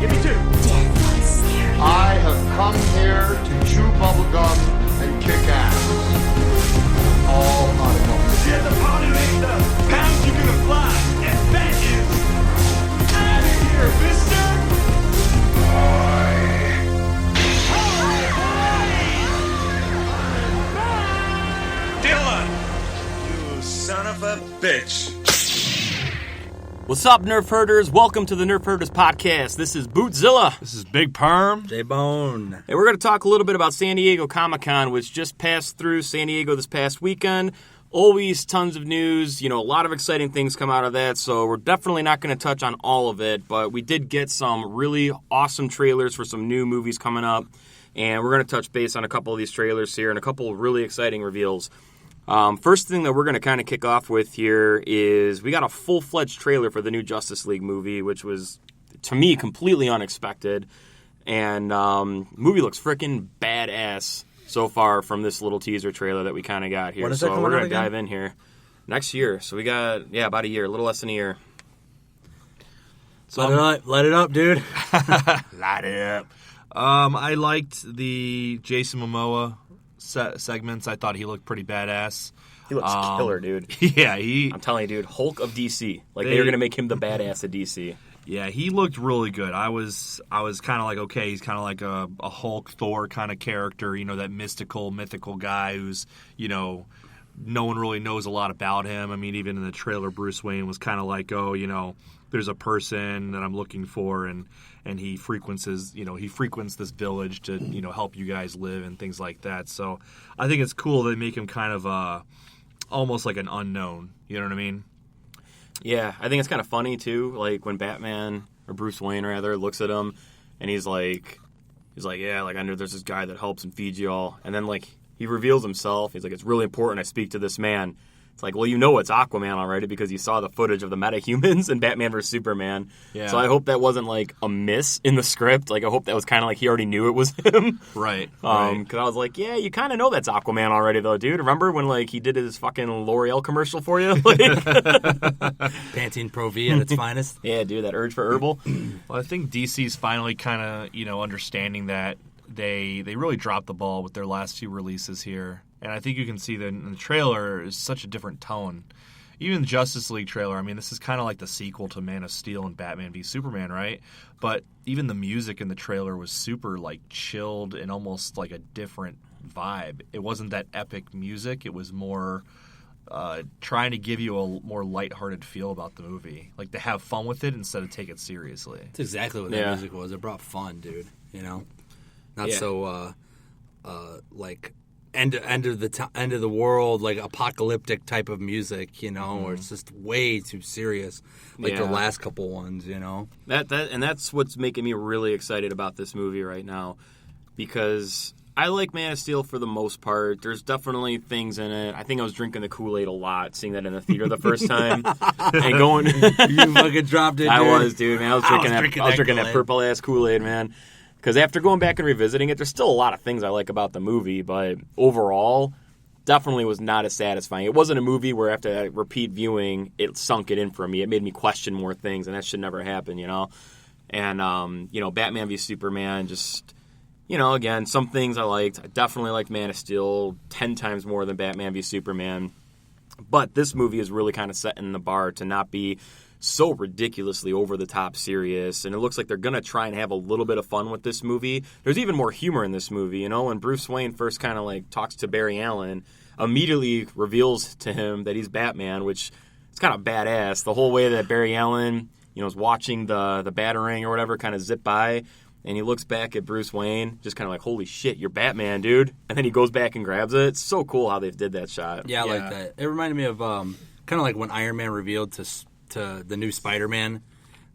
Give me 2. I have come here to chew bubblegum and kick ass. All automotive. Yeah, the pound ain't the pounds you're gonna fly. And that is out of here, mister. Dylan, you son of a bitch. What's up, Nerf Herders? Welcome to the Nerf Herders podcast. This is Bootzilla. This is Big Perm. J-Bone. And we're going to talk a little bit about San Diego Comic-Con, which just passed through San Diego this past weekend. Always tons of news, a lot of exciting things come out of that, so we're definitely not going to touch on all of it, but we did get some really awesome trailers for some new movies coming up, and we're going to touch base on a couple of these trailers here and a couple of really exciting reveals. First thing that we're going to kind of kick off with here is we got a full-fledged trailer for the new Justice League movie, which was, to me, completely unexpected. And movie looks freaking badass so far from this little teaser trailer that we kind of got here. When is that so coming we're out going to again? dive in here. Next year. So we got, about a year, a little less than a year. So Let it up, dude. light it up. I liked the Jason Momoa segments. I thought he looked pretty badass. He looks killer, dude. Yeah, I'm telling you, dude, Hulk of DC. Like, they're going to make him the badass of DC. Yeah, he looked really good. I was kind of like, okay, he's kind of like a Hulk, Thor kind of character, that mythical guy who's, no one really knows a lot about him. I mean, even in the trailer, Bruce Wayne was kind of like, there's a person that I'm looking for, and he frequents this village to, help you guys live and things like that. So I think it's cool they make him kind of almost like an unknown. You know what I mean? Yeah, I think it's kind of funny, too, like, when Batman, or Bruce Wayne, rather, looks at him, and he's like, yeah, like, I know there's this guy that helps and feeds you all, and then, like, he reveals himself, he's like, it's really important I speak to this man. It's like, well, it's Aquaman already because you saw the footage of the metahumans in Batman vs. Superman. Yeah. So I hope that wasn't, like, a miss in the script. Like, I hope that was kind of like he already knew it was him. Right. Because I was like, yeah, you kind of know that's Aquaman already, though, dude. Remember when, like, he did his fucking L'Oreal commercial for you? Like, Pantene Pro V at its finest. yeah, dude, that urge for herbal. Well, I think DC's finally kind of, understanding that they really dropped the ball with their last few releases here. And I think you can see that in the trailer is such a different tone. Even the Justice League trailer, I mean, this is kind of like the sequel to Man of Steel and Batman v Superman, right? But even the music in the trailer was super, like, chilled and almost like a different vibe. It wasn't that epic music. It was more trying to give you a more lighthearted feel about the movie. Like, to have fun with it instead of take it seriously. That's exactly what that music was. It brought fun, dude. Not so, like... End of the world, like apocalyptic type of music, or it's just way too serious, like the last couple ones, That and that's what's making me really excited about this movie right now, because I like Man of Steel for the most part. There's definitely things in it. I think I was drinking the Kool-Aid a lot, seeing that in the theater the first time, and going. You fucking dropped it. Dude. I was, dude, man. I was drinking that Kool-Aid. purple ass Kool-Aid, man. Because after going back and revisiting it, there's still a lot of things I like about the movie, but overall, definitely was not as satisfying. It wasn't a movie where after a repeat viewing, it sunk it in for me. It made me question more things, and that should never happen, And, Batman v Superman, just, again, some things I liked. I definitely liked Man of Steel 10 times more than Batman v Superman. But this movie is really kind of setting the bar to not be so ridiculously over-the-top serious, and it looks like they're going to try and have a little bit of fun with this movie. There's even more humor in this movie, when Bruce Wayne first kind of, like, talks to Barry Allen, immediately reveals to him that he's Batman, which is kind of badass. The whole way that Barry Allen, is watching the Batarang or whatever kind of zip by, and he looks back at Bruce Wayne, just kind of like, holy shit, you're Batman, dude. And then he goes back and grabs it. It's so cool how they did that shot. Yeah, I like that. It reminded me of kind of like when Iron Man revealed to the new Spider-Man,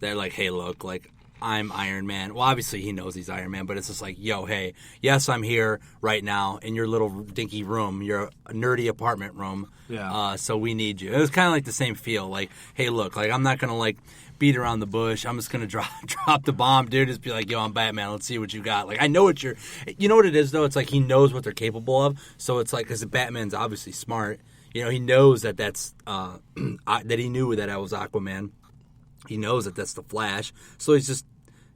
they're like, hey, look, like, I'm Iron Man. Well, obviously he knows he's Iron Man, but it's just like, yo, hey, yes, I'm here right now in your little dinky room, your nerdy apartment room. Yeah. So we need you. It was kind of like the same feel. Like, hey, look, like, I'm not going to, like, beat around the bush. I'm just going to drop the bomb, dude. Just be like, yo, I'm Batman. Let's see what you got. Like, I know what you know what it is, though? It's like he knows what they're capable of. So it's like, because Batman's obviously smart. He knows that that's, that he knew that I was Aquaman. He knows that that's the Flash. So he's just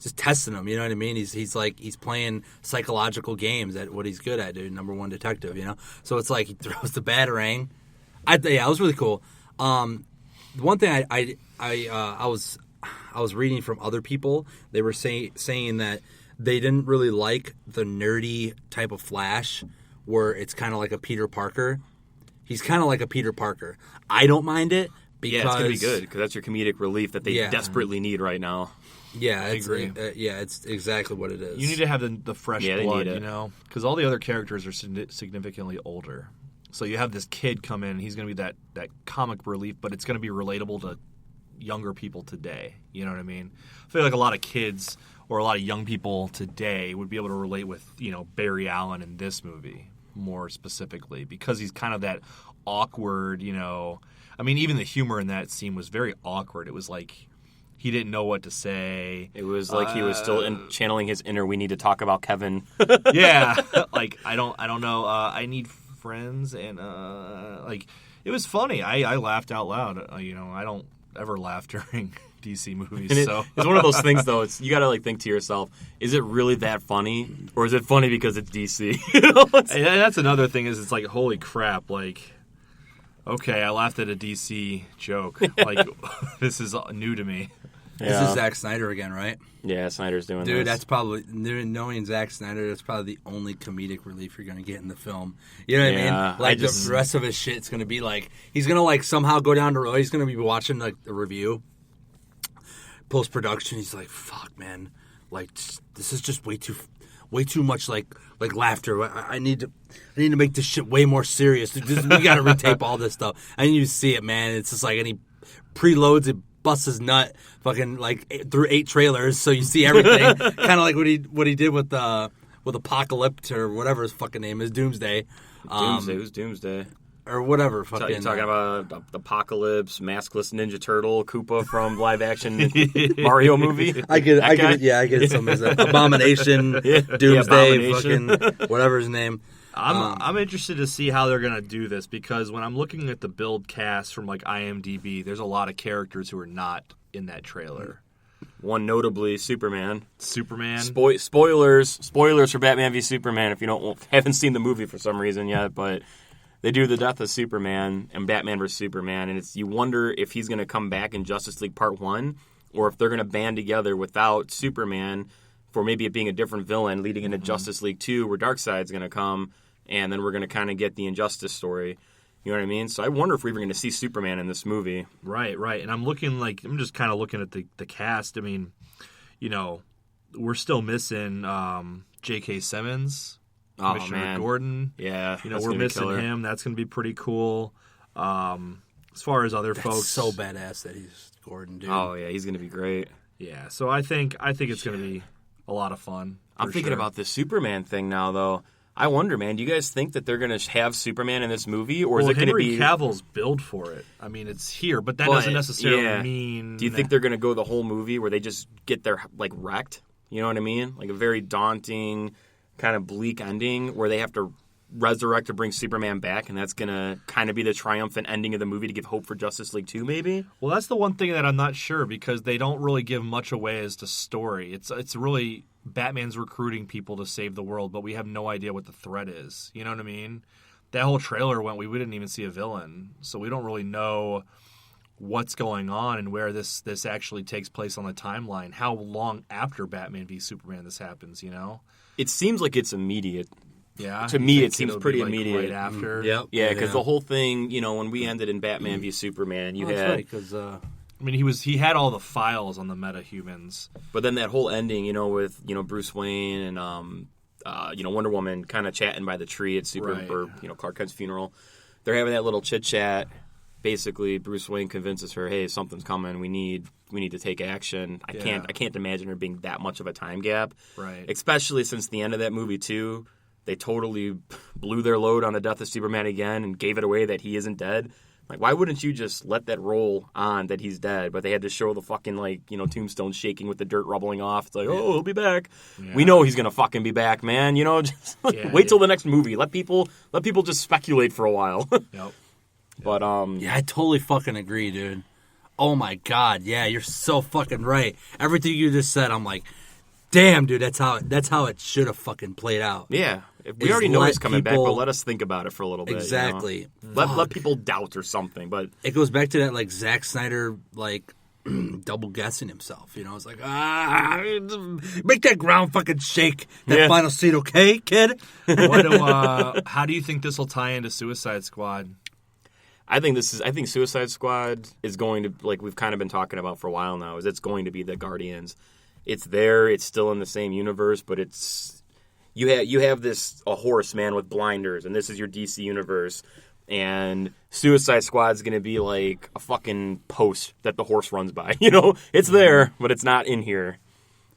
just testing him. You know what I mean? He's playing psychological games at what he's good at, dude. Number one detective, you know. So it's like he throws the batarang. It was really cool. The one thing I was reading from other people, they were saying that they didn't really like the nerdy type of Flash, where it's kind of like a Peter Parker. He's kind of like a Peter Parker. I don't mind it because it's gonna be good because that's your comedic relief that they desperately need right now. Yeah, I agree. It's exactly what it is. You need to have the fresh blood, need it. you know, because all the other characters are significantly older. So you have this kid come in, he's going to be that comic relief, but it's going to be relatable to younger people today. You know what I mean? I feel like a lot of kids or a lot of young people today would be able to relate with, you know, Barry Allen in this movie more specifically because he's kind of that awkward, you know. I mean, even the humor in that scene was very awkward. It was like he didn't know what to say. It was like he was still channeling his inner. We need to talk about Kevin. Yeah, like I don't know. I need friends and like it was funny. I laughed out loud. You know, I don't ever laugh during DC movies. And So it's one of those things, though. You got to like think to yourself: is it really that funny, or is it funny because it's DC? You know? and that's another thing. Is it's like holy crap, like. Okay, I laughed at a DC joke. Like, this is new to me. This is Zack Snyder again, right? Yeah, Snyder's doing Dude, this. that's probably, knowing Zack Snyder, that's probably the only comedic relief you're going to get in the film. You know what I mean? Like, the rest of his shit's going to be like, he's going to, like, somehow go down the road. He's going to be watching, like, the review, post-production. He's like, fuck, man. Like, this is just way too much, like laughter. I need to make this shit way more serious. We got to retape all this stuff. And you see it, man. It's just like, and he preloads it, busts his nut, fucking like through 8 trailers, so you see everything. Kind of like what he did with Apocalypse or whatever his fucking name is, Doomsday. Who's Doomsday? Or whatever. Fucking. You're talking about Apocalypse, Maskless Ninja Turtle, Koopa from live action Mario movie. I get it. Some as Abomination, Doomsday, Abomination. fucking whatever his name. I'm interested to see how they're going to do this because when I'm looking at the build cast from like IMDb, there's a lot of characters who are not in that trailer. One notably, Superman. Spoilers for Batman v Superman if you haven't seen the movie for some reason yet, but they do the death of Superman and Batman vs Superman, and you wonder if he's going to come back in Justice League Part 1 or if they're going to band together without Superman for maybe it being a different villain leading into Justice League 2 where Darkseid's going to come, and then we're going to kind of get the Injustice story. You know what I mean? So I wonder if we're even going to see Superman in this movie. Right. And I'm just kind of looking at the cast. I mean, you know, we're still missing J.K. Simmons, Commissioner Gordon. Yeah. You know, we're missing him. That's going to be pretty cool. As far as other folks. So badass that he's Gordon, dude. Oh, yeah. He's going to be great. Yeah. So I think it's going to be a lot of fun. I'm thinking about this Superman thing now, though. I wonder, man, do you guys think that they're going to have Superman in this movie? Or is it going to be... Henry Cavill's build for it. I mean, it's here, but that doesn't necessarily mean... Do you think they're going to go the whole movie where they just get their, like, wrecked? You know what I mean? Like a very daunting, kind of bleak ending where they have to resurrect to bring Superman back, and that's going to kind of be the triumphant ending of the movie to give hope for Justice League 2, maybe? Well, that's the one thing that I'm not sure because they don't really give much away as to story. It's really... Batman's recruiting people to save the world, but we have no idea what the threat is. You know what I mean? That whole trailer we didn't even see a villain, so we don't really know what's going on and where this actually takes place on the timeline. How long after Batman v Superman this happens, you know? It seems like it's immediate. Yeah. To me, it seems pretty immediate. Right after. Yep. Yeah, because the whole thing, you know, when we ended in Batman v Superman, you had... That's right, because... I mean, he had all the files on the metahumans. But then that whole ending, you know, with, you know, Bruce Wayne and, you know, Wonder Woman kind of chatting by the tree at or, you know, Clark Kent's funeral. They're having that little chit-chat. Basically, Bruce Wayne convinces her, hey, something's coming. We need to take action. I can't imagine there being that much of a time gap. Right. Especially since the end of that movie, too, they totally blew their load on the death of Superman again and gave it away that he isn't dead. Like, why wouldn't you just let that roll on that he's dead? But they had to show the fucking, like, you know, tombstone shaking with the dirt rubbling off. It's like, oh, he'll be back. Yeah. We know he's going to fucking be back, man. You know, just wait till the next movie. Let people just speculate for a while. Yep. But, yeah, I totally fucking agree, dude. Oh, my God. Yeah, you're so fucking right. Everything you just said, I'm like, damn, dude, that's how it should have fucking played out. Yeah. We Is already know let he's coming back, people- but let us think about it for a little bit. Exactly. You know? Let people doubt or something. But It goes back to that, like, Zack Snyder, like, double guessing himself. You know, it's like, make that ground fucking shake. That final scene, okay, kid? How do you think this will tie into Suicide Squad? I think Suicide Squad is going to, like we've kind of been talking about for a while now, is it's going to be the Guardians. It's there. It's still in the same universe, but it's you have a horse, man, with blinders, and this is your DC universe. And Suicide Squad's going to be like a fucking post that the horse runs by. You know, it's there, but it's not in here.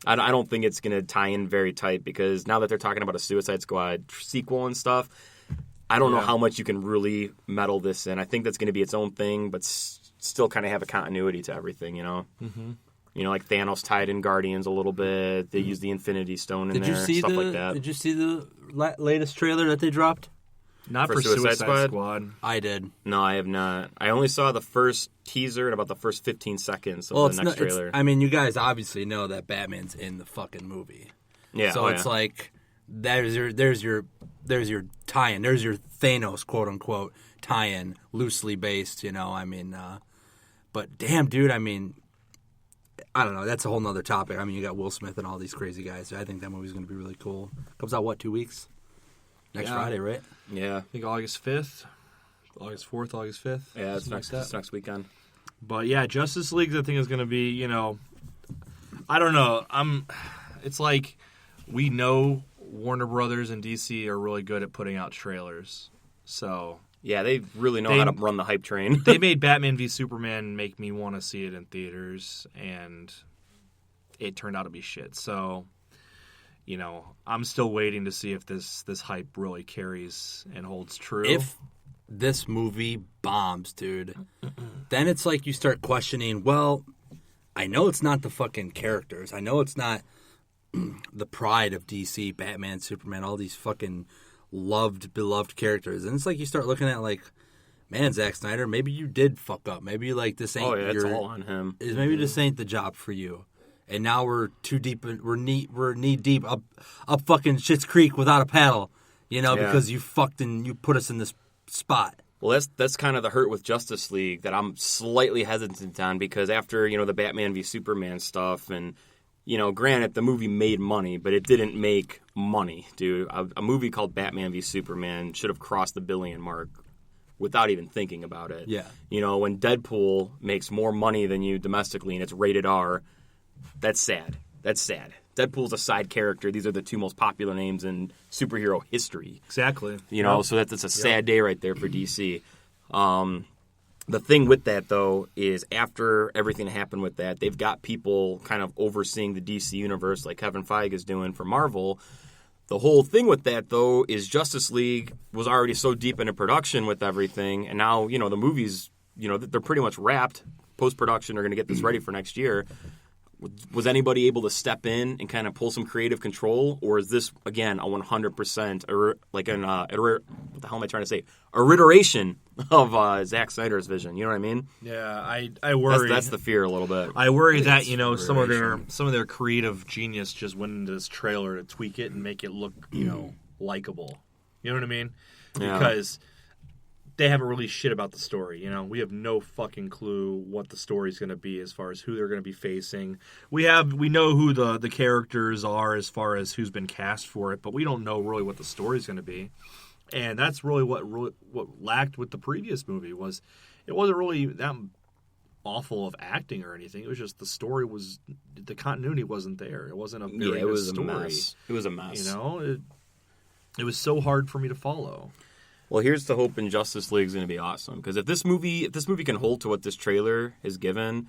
I don't think it's going to tie in very tight because now that they're talking about a Suicide Squad sequel and stuff, I don't know how much you can really meddle this in. I think that's going to be its own thing, but still kind of have a continuity to everything, you know? Mm-hmm. You know, like Thanos tied in Guardians a little bit. They used the Infinity Stone in there, stuff like that. Did you see the latest trailer that they dropped? Not For for Suicide Suicide Squad? Squad. I did. No, I have not. I only saw the first teaser and about the first 15 seconds of the next trailer. I mean, you guys obviously know that Batman's in the fucking movie. Yeah, So it's like there's your tie-in. There's your Thanos quote unquote tie-in, loosely based. You know, I mean, but damn, dude, I mean, I don't know. That's a whole nother topic. I mean, you got Will Smith and all these crazy guys. I think that movie's going to be really cool. Comes out 2 weeks? Next Friday, right? Yeah. I think August 5th, August 4th, August 5th. Yeah, it's something next weekend. But yeah, Justice League, I think, is going to be, you know, I don't know. It's like we know Warner Brothers and DC are really good at putting out trailers. So Yeah, they really know how to run the hype train. they made Batman v Superman make me want to see it in theaters, and it turned out to be shit. So, you know, I'm still waiting to see if this hype really carries and holds true. If this movie bombs, dude, then it's like you start questioning, well, I know it's not the fucking characters. I know it's not the pride of DC, Batman, Superman, all these fucking beloved characters. And it's like you start looking at like, man, Zack Snyder, maybe you did fuck up. Maybe like this ain't it's all on him. Maybe this ain't the job for you. And now we're too deep. We're knee deep up fucking Schitt's Creek without a paddle, you know, because you fucked and you put us in this spot. Well, that's kind of the hurt with Justice League that I'm slightly hesitant on because after, you know, the Batman v Superman stuff and, you know, granted, the movie made money, but it didn't make money, dude. A movie called Batman v Superman should have crossed the $1 billion mark without even thinking about it. Yeah. You know, when Deadpool makes more money than you domestically and it's rated R, that's sad. That's sad. Deadpool's a side character. These are the two most popular names in superhero history. Exactly. You know, so that's a sad day right there for DC. The thing with that, though, is after everything happened with that, they've got people kind of overseeing the DC universe like Kevin Feige is doing for Marvel. The whole thing with that, though, is Justice League was already so deep into production with everything, and now, you know, the movies, you know, they're pretty much wrapped. Post-production are going to get this ready for next year. Was anybody able to step in and kind of pull some creative control, or is this again a 100% or like an what the hell am I trying to say? A reiteration of Zack Snyder's vision. You know what I mean? Yeah, I worry. That's the fear a little bit. I worry that, you know, some of their creative genius just went into this trailer to tweak it and make it look, you know, likable. You know what I mean? Yeah. Because they haven't really shit about the story. You know, we have no fucking clue what the story's going to be as far as who they're going to be facing. We know who the characters are as far as who's been cast for it, but we don't know really what the story's going to be. And that's really what lacked with the previous movie was it wasn't really that awful of acting or anything. It was just the continuity wasn't there. It wasn't a very good story. A mess. It was a mess. You know, it was so hard for me to follow. Well, here's the hope in Justice League is going to be awesome because if this movie can hold to what this trailer has given,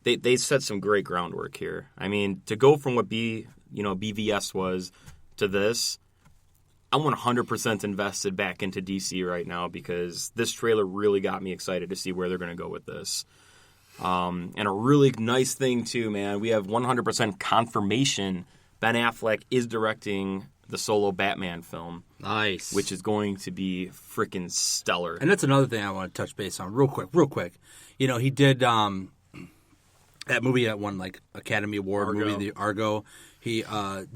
they set some great groundwork here. I mean, to go from what BVS was to this, I'm 100% invested back into DC right now because this trailer really got me excited to see where they're going to go with this. And a really nice thing too, man, we have 100% confirmation Ben Affleck is directing the solo Batman film. Nice. Which is going to be freaking stellar. And that's another thing I want to touch base on real quick. You know, he did that movie that won like Academy Award Argo. movie, the Argo. He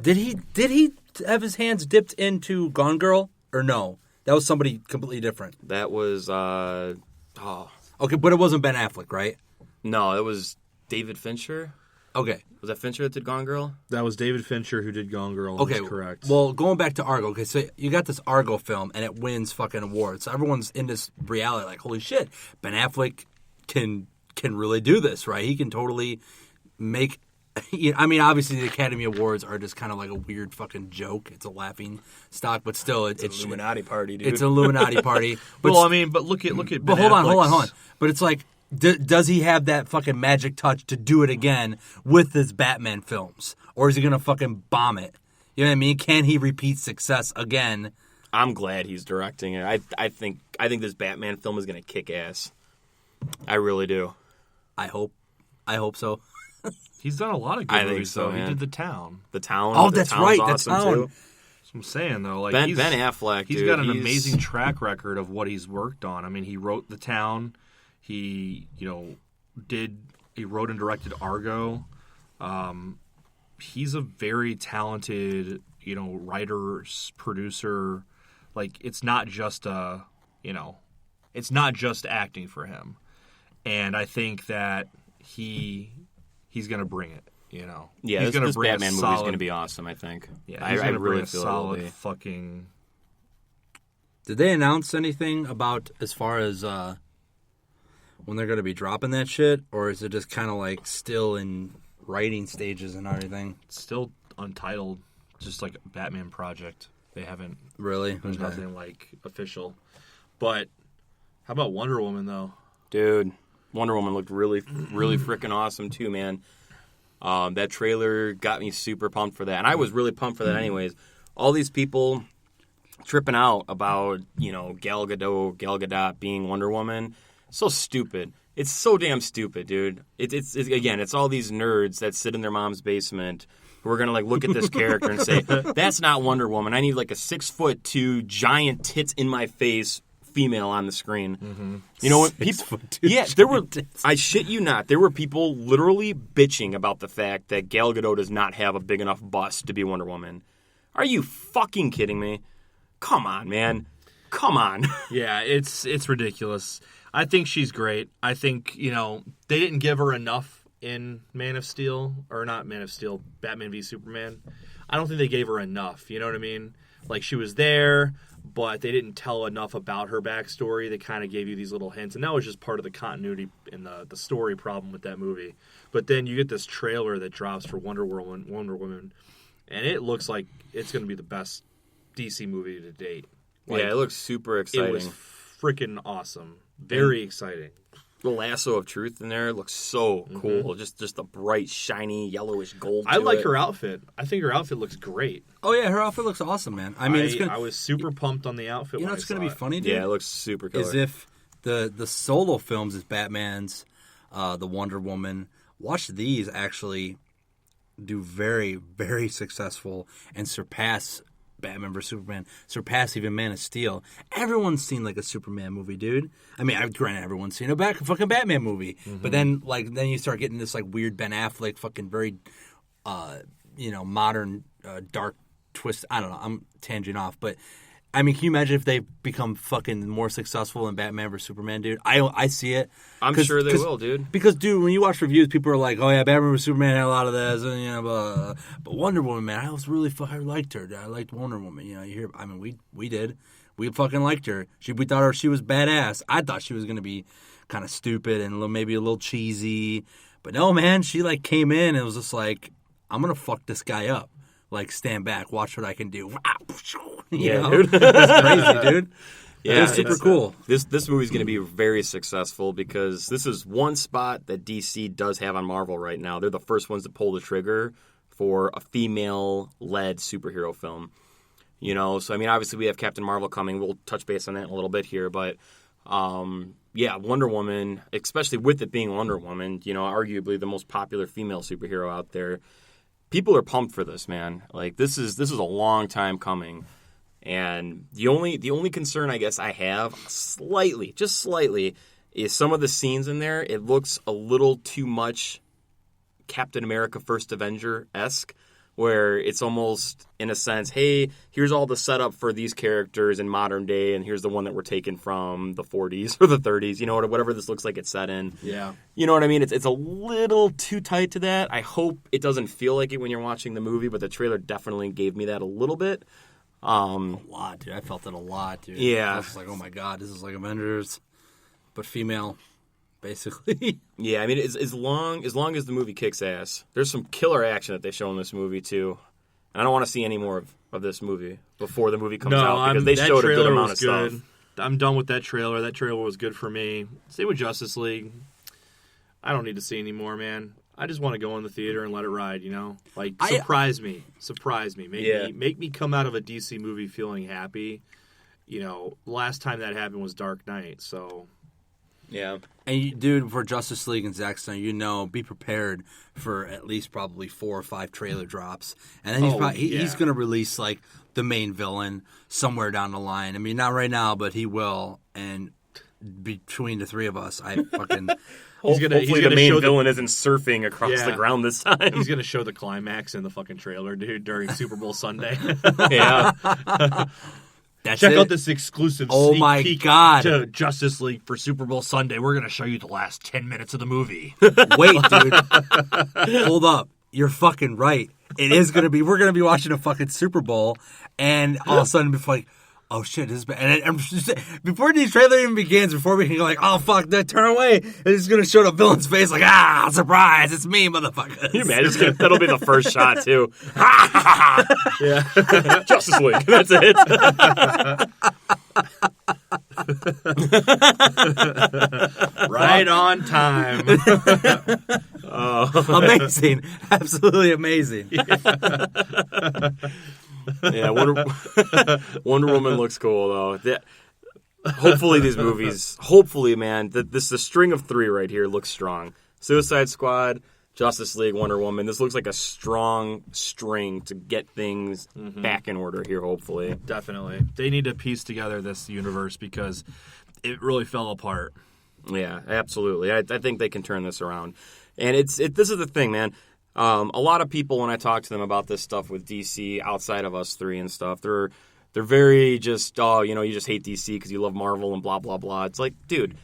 did he have his hands dipped into Gone Girl or no? That was somebody completely different. That was Okay, but it wasn't Ben Affleck, right? no, it was David Fincher. Okay. Was that Fincher that did Gone Girl? That was David Fincher who did Gone Girl. Okay, That's correct. Well, going back to Argo, okay, so you got this Argo film and it wins fucking awards. So everyone's in this reality like, holy shit, Ben Affleck can really do this, right? He can totally make. I mean, obviously the Academy Awards are just kind of like a weird fucking joke. It's a laughing stock, but still, it's Illuminati party, dude. It's an Illuminati party. But well, I mean, but look at. But Ben hold on. Affleck's- But it's like, does he have that fucking magic touch to do it again with his Batman films, or is he gonna fucking bomb it? You know what I mean? Can he repeat success again? I'm glad he's directing it. I think this Batman film is gonna kick ass. I really do. I hope so. He's done a lot of good I think movies, so, though. He man. did The Town. The Town. Oh, the that's Town's right, The awesome Town. too. That's what I'm saying, though. Like Ben Affleck, He's dude, got an he's- amazing track record of what he's worked on. I mean, he wrote The Town. He, he wrote and directed Argo. He's a very talented, writer, producer. Like, it's not just it's not just acting for him. And I think that he's going to bring it, Yeah, he's gonna this bring a Batman movie is solid- going to be awesome. I think. Yeah, I he's going to really bring a feel it will solid be. fucking. Did they announce anything about as far as when they're going to be dropping that shit, or is it just kind of like still in writing stages and everything? Still untitled, just like a Batman project. They haven't. Really? There's Okay. nothing like official. But how about Wonder Woman though? Dude, Wonder Woman looked really, really freaking awesome too, man. That trailer got me super pumped for that, and I was really pumped for that anyways. All these people tripping out about Gal Gadot being Wonder Woman, so stupid. It's so damn stupid, dude. It's all these nerds that sit in their mom's basement who are gonna like look at this character and say, "That's not Wonder Woman. I need like a 6'2" giant tits in my face." Female on the screen. Mm-hmm. You know what? 6'2" Yeah, there were. tits. I shit you not. There were people literally bitching about the fact that Gal Gadot does not have a big enough bust to be Wonder Woman. Are you fucking kidding me? Come on, man. Come on. Yeah, it's ridiculous. I think she's great. I think they didn't give her enough in Man of Steel, or not Man of Steel, Batman v Superman. I don't think they gave her enough. You know what I mean? Like, she was there, but they didn't tell enough about her backstory. They kind of gave you these little hints, and that was just part of the continuity and the story problem with that movie. But then you get this trailer that drops for Wonder Woman, and it looks like it's going to be the best DC movie to date. Like, Yeah, it looks super exciting. it was freaking awesome. Very exciting. The lasso of truth in there looks so cool. Just a bright, shiny, yellowish gold. I to like it. her outfit. I think her outfit looks great. Oh yeah, her outfit looks awesome, man. I mean, it's gonna. I was super pumped on the outfit. You know when what's I going saw to be it. funny, dude? Yeah, it looks super cool. Is if the solo films is Batman's, the Wonder Woman. Watch these actually do very, very successful and surpass Batman vs Superman, surpass even Man of Steel. Everyone's seen like a Superman movie, dude. I mean, granted, everyone's seen a fucking Batman movie, but then you start getting this like weird Ben Affleck, fucking very, modern dark twist. I don't know. I'm tangent off, but I mean, can you imagine if they become fucking more successful than Batman vs Superman, dude? I see it. I'm sure they will, dude. Because, dude, when you watch reviews, people are like, "Oh yeah, Batman vs Superman had a lot of this," and blah, blah, blah. But Wonder Woman, man, I was really I liked her. I liked Wonder Woman. You hear? I mean, we did. We fucking liked her. We thought she was badass. I thought she was gonna be kind of stupid and maybe a little cheesy, but no, man, she like came in and was just like, "I'm gonna fuck this guy up." Like, stand back, watch what I can do. Dude. It's crazy, dude. Yeah, it's super cool. This movie's going to be very successful because this is one spot that DC does have on Marvel right now. They're the first ones to pull the trigger for a female-led superhero film. So I mean, obviously we have Captain Marvel coming. We'll touch base on that in a little bit here, but Wonder Woman, especially with it being Wonder Woman, arguably the most popular female superhero out there. People are pumped for this, man. Like, this is a long time coming. And the only concern I guess I have, just slightly, is some of the scenes in there. It looks a little too much Captain America First Avenger-esque, where it's almost, in a sense, hey, here's all the setup for these characters in modern day, and here's the one that we're taking from the 40s or the 30s, whatever this looks like it's set in. Yeah. You know what I mean? It's a little too tight to that. I hope it doesn't feel like it when you're watching the movie, but the trailer definitely gave me that a little bit. A lot, dude. I felt it a lot, dude. Yeah. I was like, oh my God, this is like Avengers, but female, basically. Yeah, I mean, as long as the movie kicks ass, there's some killer action that they show in this movie too. And I don't want to see any more of this movie before the movie comes out because they that showed a good trailer amount of was good. stuff. I'm done with that trailer. That trailer was good for me. Same with Justice League. I don't need to see any more, man. I just want to go in the theater and let it ride, Like, surprise me. Make me come out of a DC movie feeling happy. Last time that happened was Dark Knight, so... Yeah. And, dude, for Justice League and Zack Snyder, be prepared for at least probably 4 or 5 trailer drops. And then he's going to release, like, the main villain somewhere down the line. I mean, not right now, but he will. And between the 3 of us, I fucking... Hopefully the main villain isn't surfing across the ground this time. He's going to show the climax in the fucking trailer, dude, during Super Bowl Sunday. Yeah. Check out this exclusive sneak peek God. to Justice League for Super Bowl Sunday. We're going to show you the last 10 minutes of the movie. Wait, dude. Hold up. You're fucking right. It is going to be, we're going to be watching a fucking Super Bowl, and all of a sudden, it's like, oh shit, this is bad. And I'm just, before the trailer even begins, before we can go like, oh fuck, turn away, it's going to show the villain's face like, surprise, it's me, motherfucker. You imagine that'll be the first shot too. Yeah, Justice League. That's it. Right on time. Amazing, absolutely amazing. Yeah, Wonder Woman looks cool though. Hopefully these movies, man, the string of 3 right here looks strong. Suicide Squad, Justice League, Wonder Woman. This looks like a strong string to get things back in order here, hopefully. Definitely. They need to piece together this universe because it really fell apart. Yeah, absolutely. I think they can turn this around. And this is the thing, man. A lot of people, when I talk to them about this stuff with DC outside of us 3 and stuff, they're very just, you just hate DC because you love Marvel and blah, blah, blah. It's like, dude,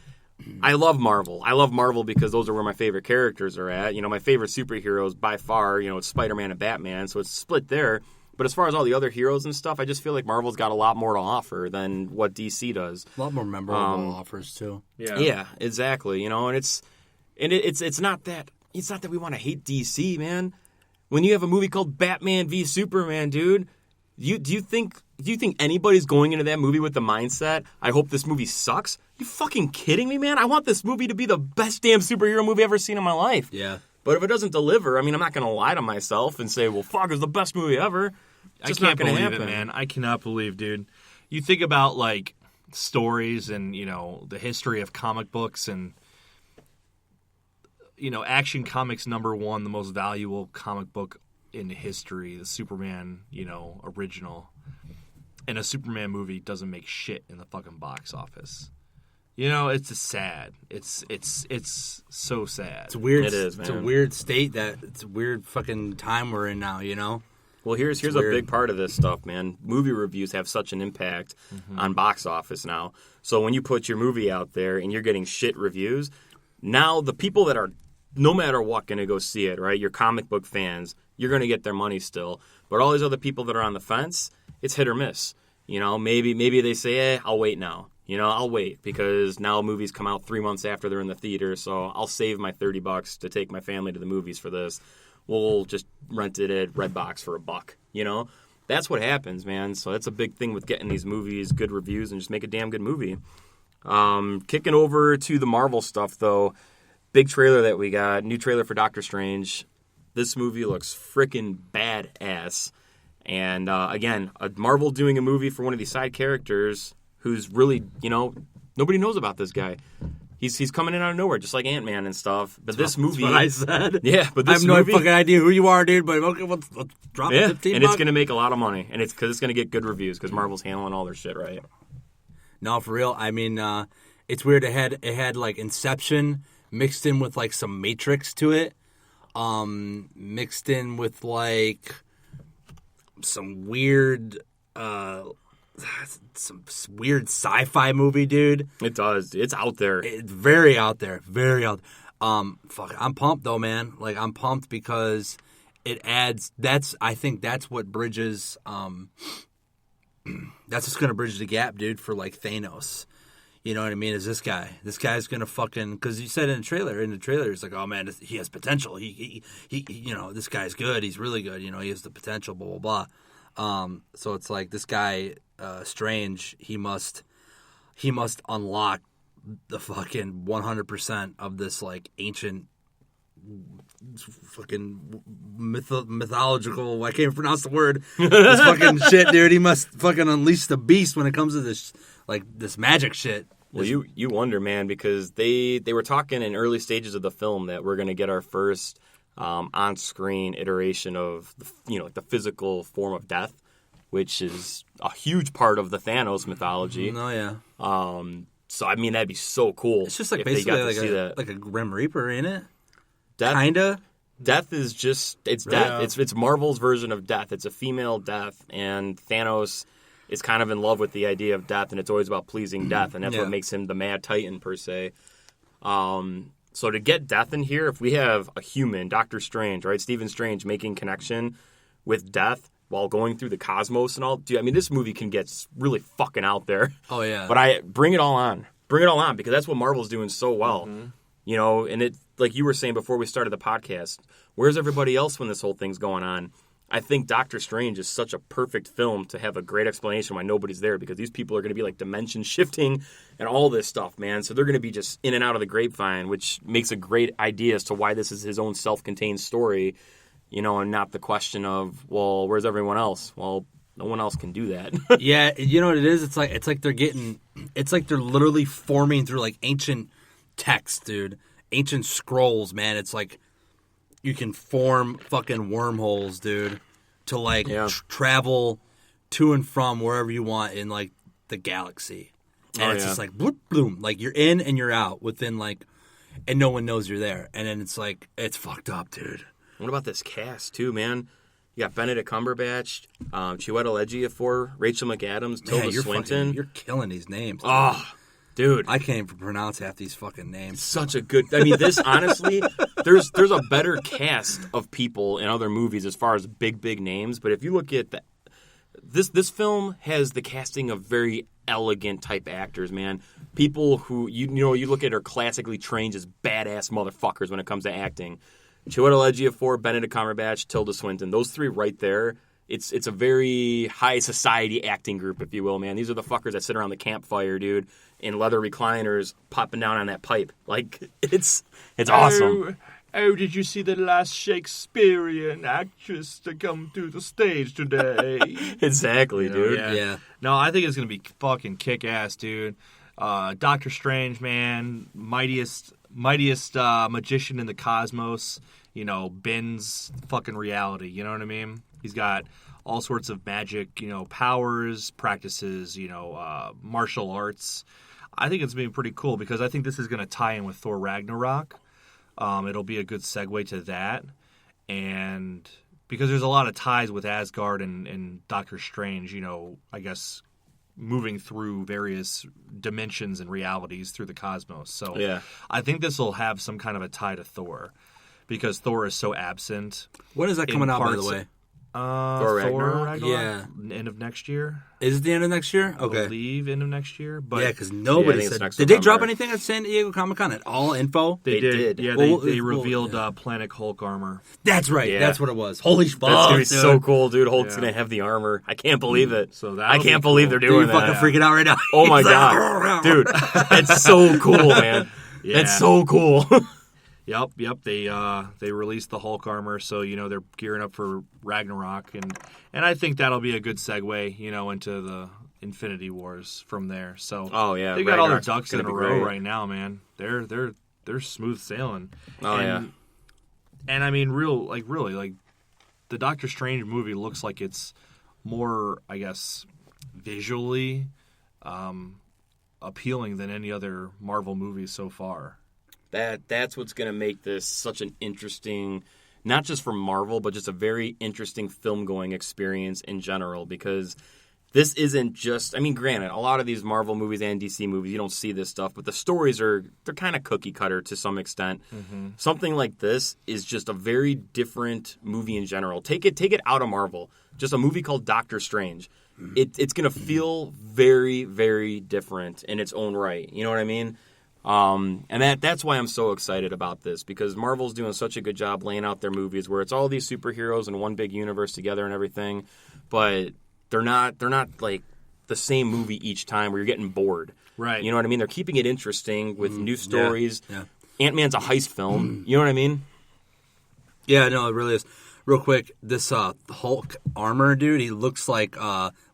I love Marvel. I love Marvel because those are where my favorite characters are at. My favorite superheroes by far, it's Spider-Man and Batman, so it's split there. But as far as all the other heroes and stuff, I just feel like Marvel's got a lot more to offer than what DC does. A lot more memorable offers too. Yeah, exactly. And it's not that we want to hate DC, man. When you have a movie called Batman v Superman, dude, do you think anybody's going into that movie with the mindset, I hope this movie sucks? You fucking kidding me, man? I want this movie to be the best damn superhero movie I've ever seen in my life. Yeah. But if it doesn't deliver, I mean, I'm not going to lie to myself and say, well, fuck, it's the best movie ever. I can't believe it, man. I cannot believe, dude. You think about, like, stories and, the history of comic books and, Action Comics #1, the most valuable comic book in history, the Superman, original. And a Superman movie doesn't make shit in the fucking box office. It's just sad. It's so sad. It's weird. It is, man. It's a weird state it's a weird fucking time we're in now, Well, here's a big part of this stuff, man. Movie reviews have such an impact on box office now. So when you put your movie out there and you're getting shit reviews, now the people that are, no matter what, going to go see it, right? Your comic book fans, you're going to get their money still. But all these other people that are on the fence, it's hit or miss. Maybe they say, I'll wait now. I'll wait because now movies come out 3 months after they're in the theater, so I'll save my $30 to take my family to the movies for this. We'll just rent it at Redbox for $1. That's what happens, man. So that's a big thing with getting these movies, good reviews, and just make a damn good movie. Kicking over to the Marvel stuff, though. Big trailer that we got, new trailer for Doctor Strange. This movie looks freaking badass. And again, Marvel doing a movie for one of these side characters who's really, nobody knows about this guy. He's coming in out of nowhere, just like Ant-Man and stuff. But this movie... That's what I said. Yeah, but I this have no movie... fucking idea who you are, dude, but okay, let's drop $15. And it's going to make a lot of money. And it's because it's going to get good reviews because Marvel's handling all their shit right. No, for real. I mean, it's weird. It had like Inception mixed in with like some Matrix to it. mixed in with like some weird sci-fi movie, dude. It does. It's out there. It's very out there. Very out. Fuck, I'm pumped though, man. Like I'm pumped because it adds. I think that's what bridges. That's what's gonna bridge the gap, dude, for like Thanos. You know what I mean? Is this guy? This guy's gonna fucking, because you said in the trailer. It's like, oh man, he has potential. He you know, this guy's good. He's really good. You know, he has the potential. Blah blah blah. So it's like this guy, Strange. He must unlock the fucking 100% of this like ancient fucking mythological. I can't pronounce the word. This fucking shit, dude. He must fucking unleash the beast when it comes to this this magic shit. Well, you wonder, man, because they were talking in early stages of the film that we're going to get our first on-screen iteration of the physical form of death, which is a huge part of the Thanos mythology. Oh yeah. So I mean, that'd be so cool. It's just like if they got basically to see like a Grim Reaper, ain't it? Death, Kinda. Death is just death. Yeah. It's Marvel's version of death. It's a female death, and Thanos is kind of in love with the idea of death, and it's always about pleasing death, and that's what makes him the Mad Titan per se. So to get death in here, if we have a human, Doctor Strange, right, Stephen Strange making connection with death while going through the cosmos and all, dude, I mean, this movie can get really fucking out there. Oh yeah. But I bring it all on, because that's what Marvel's doing so well. You know, and it, like you were saying before we started the podcast, where's everybody else when this whole thing's going on? I think Doctor Strange is such a perfect film to have a great explanation why nobody's there, because these people are going to be like dimension shifting and all this stuff, man. So they're going to be just in and out of the grapevine, which makes a great idea as to why this is his own self-contained story, you know, and not the question of, well, where's everyone else? Well, no one else can do that. Yeah, you know what it is? It's like they're literally forming through like ancient text, dude. Ancient scrolls, man. It's like you can form fucking wormholes, dude, to like travel to and from wherever you want in like the galaxy. And it's just like bloop, bloom, like you're in and you're out within like, and no one knows you're there. And then it's like, it's fucked up, dude. What about this cast too, man? You got Benedict Cumberbatch, Chiwetel Ejiofor, Rachel McAdams, Tilda Swinton. You're killing these names. Dude. Oh, dude, I can't even pronounce half these fucking names. Such a good. I mean, this honestly, there's a better cast of people in other movies as far as big names. But if you look at this film has the casting of very elegant type actors, man. People who you look at are classically trained as badass motherfuckers when it comes to acting. Chiwetel Ejiofor, Benedict Cumberbatch, Tilda Swinton. Those three right there. It's a very high society acting group, if you will, man. These are the fuckers that sit around the campfire, dude, in leather recliners, popping down on that pipe. Like, it's awesome. Oh, did you see the last Shakespearean actress to come to the stage today? Exactly, dude. Yeah. No, I think it's going to be fucking kick-ass, dude. Doctor Strange, man, mightiest magician in the cosmos, you know, bends fucking reality, you know what I mean? He's got all sorts of magic, you know, powers, practices, you know, martial arts. I think it's been pretty cool because I think this is going to tie in with Thor Ragnarok. It'll be a good segue to that. And because there's a lot of ties with Asgard and Doctor Strange, you know, I guess moving through various dimensions and realities through the cosmos. So yeah. I think this will have some kind of a tie to Thor because Thor is so absent. When is that coming out, by the way? Thor Ragnarok? Yeah. End of next year. Is it the end of next year? I Okay. believe end of next year. But yeah, because nobody it's said. next Did they drop November. anything at San Diego Comic-Con at all? Info? They did. Yeah, Well, they well, revealed yeah. Planet Hulk armor. That's right. Yeah. That's what it was. Holy fuck, That's gonna be dude. so cool, dude. Hulk's Yeah. gonna have the armor. I can't believe it. So I that'll can't be believe cool. they're Dude, doing you're fucking that. freaking out right now. Oh my He's like, god, dude, it's so cool, man. Yeah. It's so cool. Yep. They released the Hulk armor, so you know they're gearing up for Ragnarok, and I think that'll be a good segue, you know, into the Infinity Wars from there. So Oh, yeah, they got all their Ragnarok's ducks in gonna a be row great. right now, man. They're smooth sailing. Oh, and, and I mean, really, the Doctor Strange movie looks like it's more, I guess, visually appealing than any other Marvel movie so far. That's what's going to make this such an interesting not just from Marvel, but just a very interesting film-going experience in general, because this isn't just, I mean, granted, a lot of these Marvel movies and DC movies, you don't see this stuff, but the stories they're kind of cookie cutter to some extent. Mm-hmm. Something like this is just a very different movie in general. Take it out of Marvel. Just a movie called Doctor Strange. It's going to feel very, very different in its own right. You know what I mean? And that's why I'm so excited about this, because Marvel's doing such a good job laying out their movies where it's all these superheroes in one big universe together and everything, but they're not like the same movie each time where you're getting bored. Right. You know what I mean? They're keeping it interesting with new stories. Yeah. Ant-Man's a heist film. You know what I mean? Yeah, no, it really is. Real quick, this Hulk armor, dude, he looks like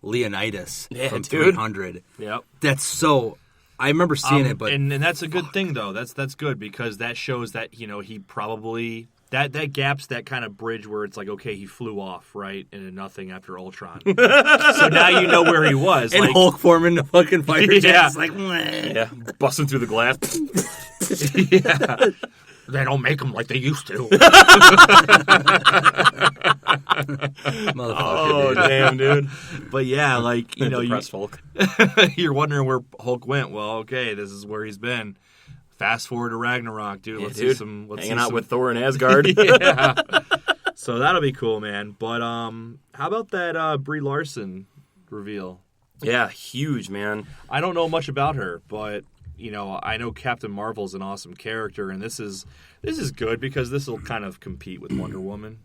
Leonidas from 300. Yep. That's so... I remember seeing it, but... And that's a good thing, though. That's good, because that shows that, he probably... That gap's that kind of bridge where it's like, okay, he flew off, right, into nothing after Ultron. So now you know where he was. And Hulk forming the fucking fighter jet. Yeah. It's like, meh. Yeah. Busting through the glass. Yeah. They don't make them like they used to. Oh, damn, dude. But yeah, like, Depressed Hulk. You're wondering where Hulk went. Well, okay, this is where he's been. Fast forward to Ragnarok, dude. Yeah, let's dude. see some. Hanging out with Thor in Asgard. Yeah. So that'll be cool, man. But how about that Brie Larson reveal? Yeah, huge, man. I don't know much about her, but I know Captain Marvel's an awesome character, and this is good because this will kind of compete with Wonder Woman.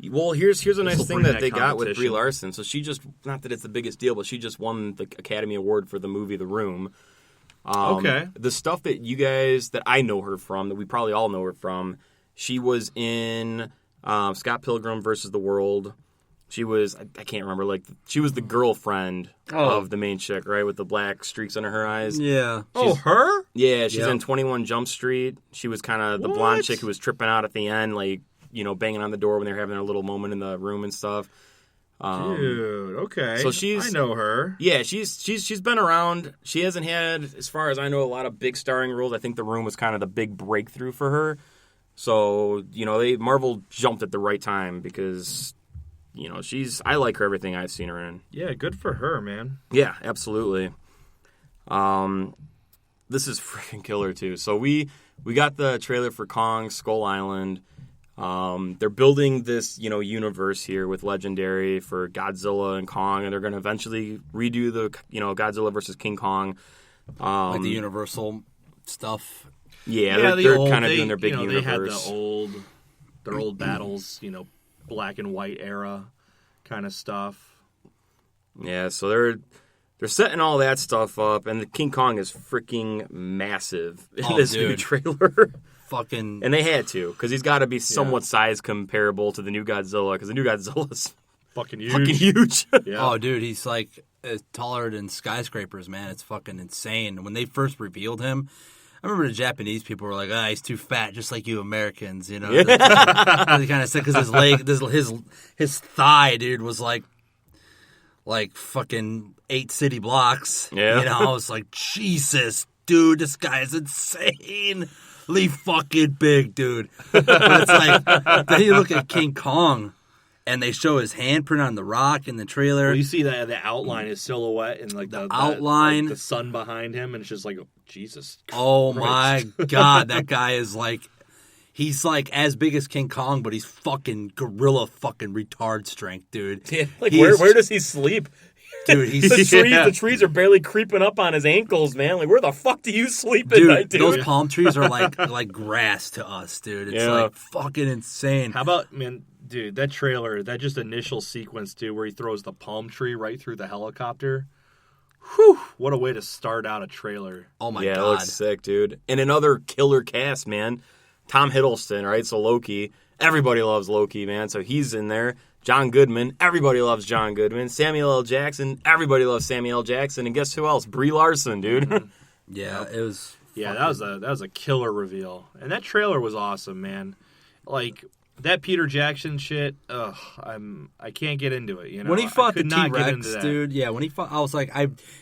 Well, here's a nice thing that they got with Brie competition. Larson. So she just, not that it's the biggest deal, but she just won the Academy Award for the movie The Room. Okay. The stuff that you guys, that I know her from, that we probably all know her from, she was in Scott Pilgrim versus the World. She was, I can't remember, she was the girlfriend of the main chick, right, with the black streaks under her eyes. Yeah. Her? Yeah, she's in 21 Jump Street. She was kind of the blonde chick who was tripping out at the end, banging on the door when they were having their little moment in the room and stuff. Dude, okay. So I know her. Yeah, she's been around. She hasn't had, as far as I know, a lot of big starring roles. I think The Room was kind of the big breakthrough for her. So, Marvel jumped at the right time because, I like her, everything I've seen her in. Yeah, good for her, man. Yeah, absolutely. This is freaking killer too. So we got the trailer for Kong Skull Island. They're building this, universe here with Legendary for Godzilla and Kong, and they're going to eventually redo the, Godzilla versus King Kong. Like the Universal stuff. Yeah, they're kind of doing their big universe. They had their old battles, black and white era kind of stuff. Yeah, so they're setting all that stuff up, and the King Kong is freaking massive in this new trailer. Fucking... And they had to, because he's got to be somewhat size comparable to the new Godzilla, because the new Godzilla's fucking huge. Fucking huge. Yeah. Oh, dude, he's taller than skyscrapers, man. It's fucking insane. When they first revealed him, I remember the Japanese people were like, he's too fat, just like you Americans, They kind of said, because his leg, his thigh, dude, was like fucking 8 city blocks. Yeah. I was like, Jesus, dude, this guy is insane. Fucking big, dude. But it's like, then you look at King Kong, and they show his handprint on the rock in the trailer. Well, you see the outline, his silhouette, and the outline, the sun behind him, and it's just like, Jesus Christ. Oh my God, that guy is he's as big as King Kong, but he's fucking gorilla fucking retard strength, dude. Yeah, where does he sleep? Dude, he's the trees are barely creeping up on his ankles, man. Where the fuck do you sleep at night, dude? Those palm trees are like grass to us, dude. It's fucking insane. How about, man, dude, that trailer, that just initial sequence, dude, where he throws the palm tree right through the helicopter. Whew, what a way to start out a trailer. Oh my God. God. Yeah, it looks sick, dude. And another killer cast, man. Tom Hiddleston, right? So Loki. Everybody loves Loki, man. So he's in there. John Goodman, everybody loves John Goodman. Samuel L. Jackson, everybody loves Samuel L. Jackson. And guess who else? Brie Larson, dude. Yeah, it was. Yeah, that was a killer reveal, and that trailer was awesome, man. That Peter Jackson shit. Ugh, I can't get into it. When he fought the T-Rex, dude. Yeah, when he fought, I was like,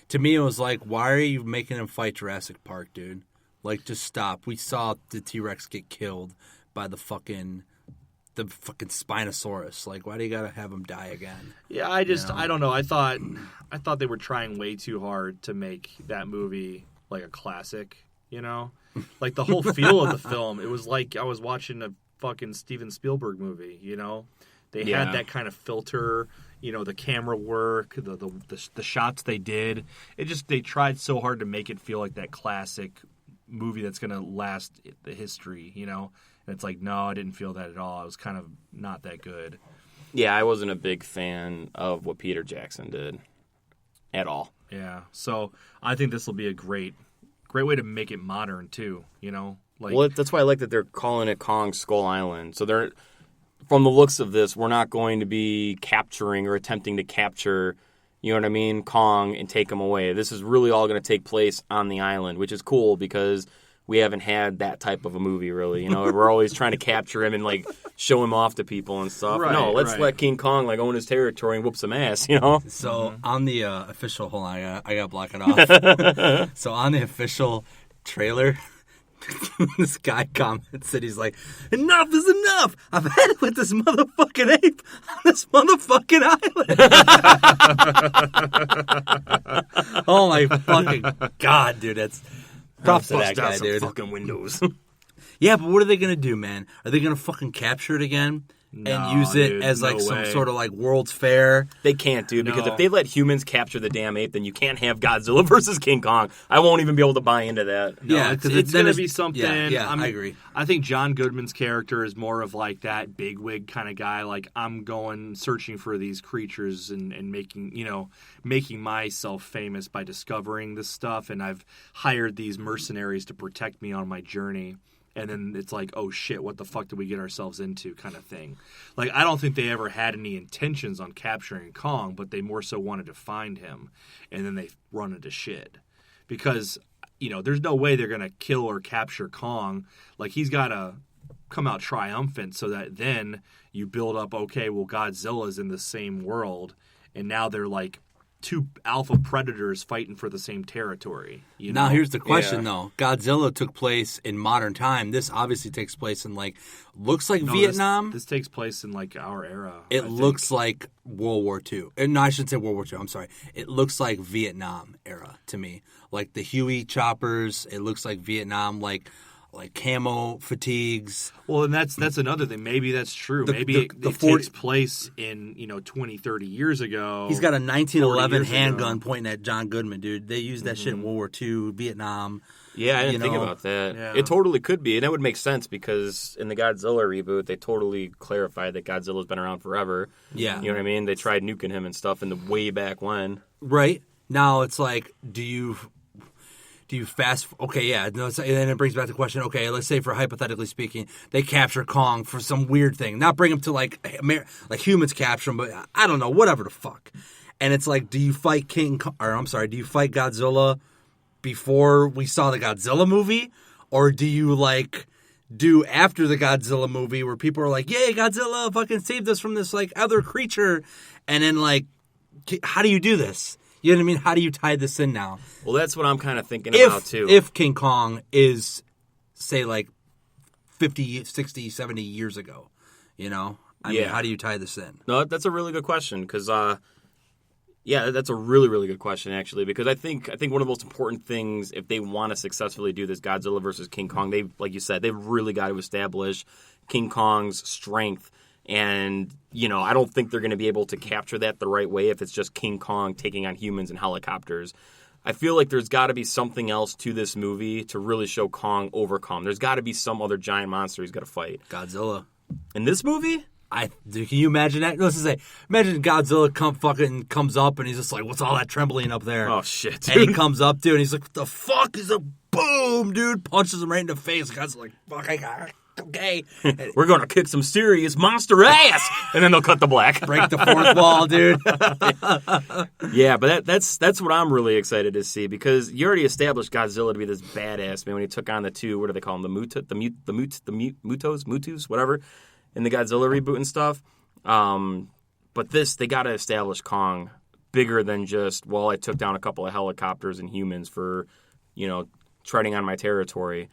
to me it was like, why are you making him fight Jurassic Park, dude? Just stop. We saw the T-Rex get killed by the fucking the fucking Spinosaurus. Like, why do you gotta have him die again? Yeah, I don't know. I thought they were trying way too hard to make that movie like a classic. You know, like the whole feel of the film. It was like I was watching a fucking Steven Spielberg movie. You know, they had that kind of filter. You know, the camera work, the shots they did. They tried so hard to make it feel like that classic movie that's going to last the history, you know? And it's like, no, I didn't feel that at all. It was kind of not that good. Yeah, I wasn't a big fan of what Peter Jackson did at all. Yeah, so I think this will be a great way to make it modern, too, you know? Like, Well, that's why I like that they're calling it Kong Skull Island. So they're... From the looks of this, we're not going to be capturing or attempting to capture, you know what I mean, Kong and take him away. This is really all going to take place on the island, which is cool because we haven't had that type of a movie, really. You know, we're always trying to capture him and, like, show him off to people and stuff. Right, no, let's right. let King Kong, like, own his territory and whoop some ass, you know? So on the official, hold on, I gotta block it off. So on the official trailer, this guy comments and he's like, "Enough is enough. I've had it with this motherfucking ape on this motherfucking island." Oh my fucking god, dude! That's props to that Bust out guy, some dude. fucking windows. Yeah, but what are they gonna do, man? Are they gonna fucking capture it again and use it dude, as like no some way. sort of like World's Fair? They can't, dude, because No. if they let humans capture the damn ape, then you can't have Godzilla versus King Kong. I won't even be able to buy into that. Yeah, it's, 'cause it's then going to it's- be something. yeah, I agree. I think John Goodman's character is more of like that bigwig kind of guy. Like, I'm going searching for these creatures and making myself famous by discovering this stuff. And I've hired these mercenaries to protect me on my journey. And then it's like, oh shit, what the fuck did we get ourselves into, kind of thing. Like, I don't think they ever had any intentions on capturing Kong, but they more so wanted to find him. And then they run into shit. Because, you know, there's no way they're going to kill or capture Kong. Like, he's got to come out triumphant so that then you build up, okay, well, Godzilla's in the same world. And now they're like two alpha predators fighting for the same territory. You know? Now here's the question, Yeah. though. Godzilla took place in modern time. This obviously takes place in looks like No, Vietnam. This takes place in like our era. It I think. looks like World War II. No, I shouldn't say World War II. I'm sorry. It looks like Vietnam era to me. Like the Huey choppers. It looks like Vietnam, like camo fatigues. Well, and that's another thing. Maybe that's true. Maybe it takes place in 20, 30 years ago. He's got a 1911 years ago. handgun pointing at John Goodman, dude. They used that shit in World War II, Vietnam. Yeah, I didn't You think know, about that. yeah. It totally could be, and that would make sense because in the Godzilla reboot, they totally clarified that Godzilla's been around forever. Yeah. You know what I mean? They tried nuking him and stuff in the way back when. Right? Now it's like, do you fast? Okay, yeah. No, and then it brings back the question. Okay, let's say, for hypothetically speaking, they capture Kong for some weird thing, not bring him to like humans capture him, but I don't know, whatever the fuck. And it's like, do you fight do you fight Godzilla before we saw the Godzilla movie, or do you do after the Godzilla movie where people are like, yay, Godzilla fucking saved us from this other creature, and then how do you do this? You know what I mean? How do you tie this in now? Well, that's what I'm kind of thinking about, too. If King Kong is, say, 50, 60, 70 years ago, you know? I mean, how do you tie this in? No, that's a really good question because, that's a really, really good question, actually, because I think one of the most important things, if they want to successfully do this Godzilla versus King Kong, like you said, they've really got to establish King Kong's strength. And, I don't think they're going to be able to capture that the right way if it's just King Kong taking on humans and helicopters. I feel like there's got to be something else to this movie to really show Kong overcome. There's got to be some other giant monster he's got to fight. Godzilla. In this movie? Can you imagine that? Let's just say, imagine Godzilla comes up and he's just like, what's all that trembling up there? Oh, shit, dude. And he comes up, dude, and he's like, what the fuck? He's like, boom, dude, punches him right in the face. The guy's like, fuck, I got it. Okay. We're going to kick some serious monster ass. And then they'll cut the black. Break the fourth wall, dude. Yeah, but that's what I'm really excited to see because you already established Godzilla to be this badass, man, when he took on the two, what do they call them, Mutos, whatever, in the Godzilla reboot and stuff. But they got to establish Kong bigger than just, well, I took down a couple of helicopters and humans for, treading on my territory.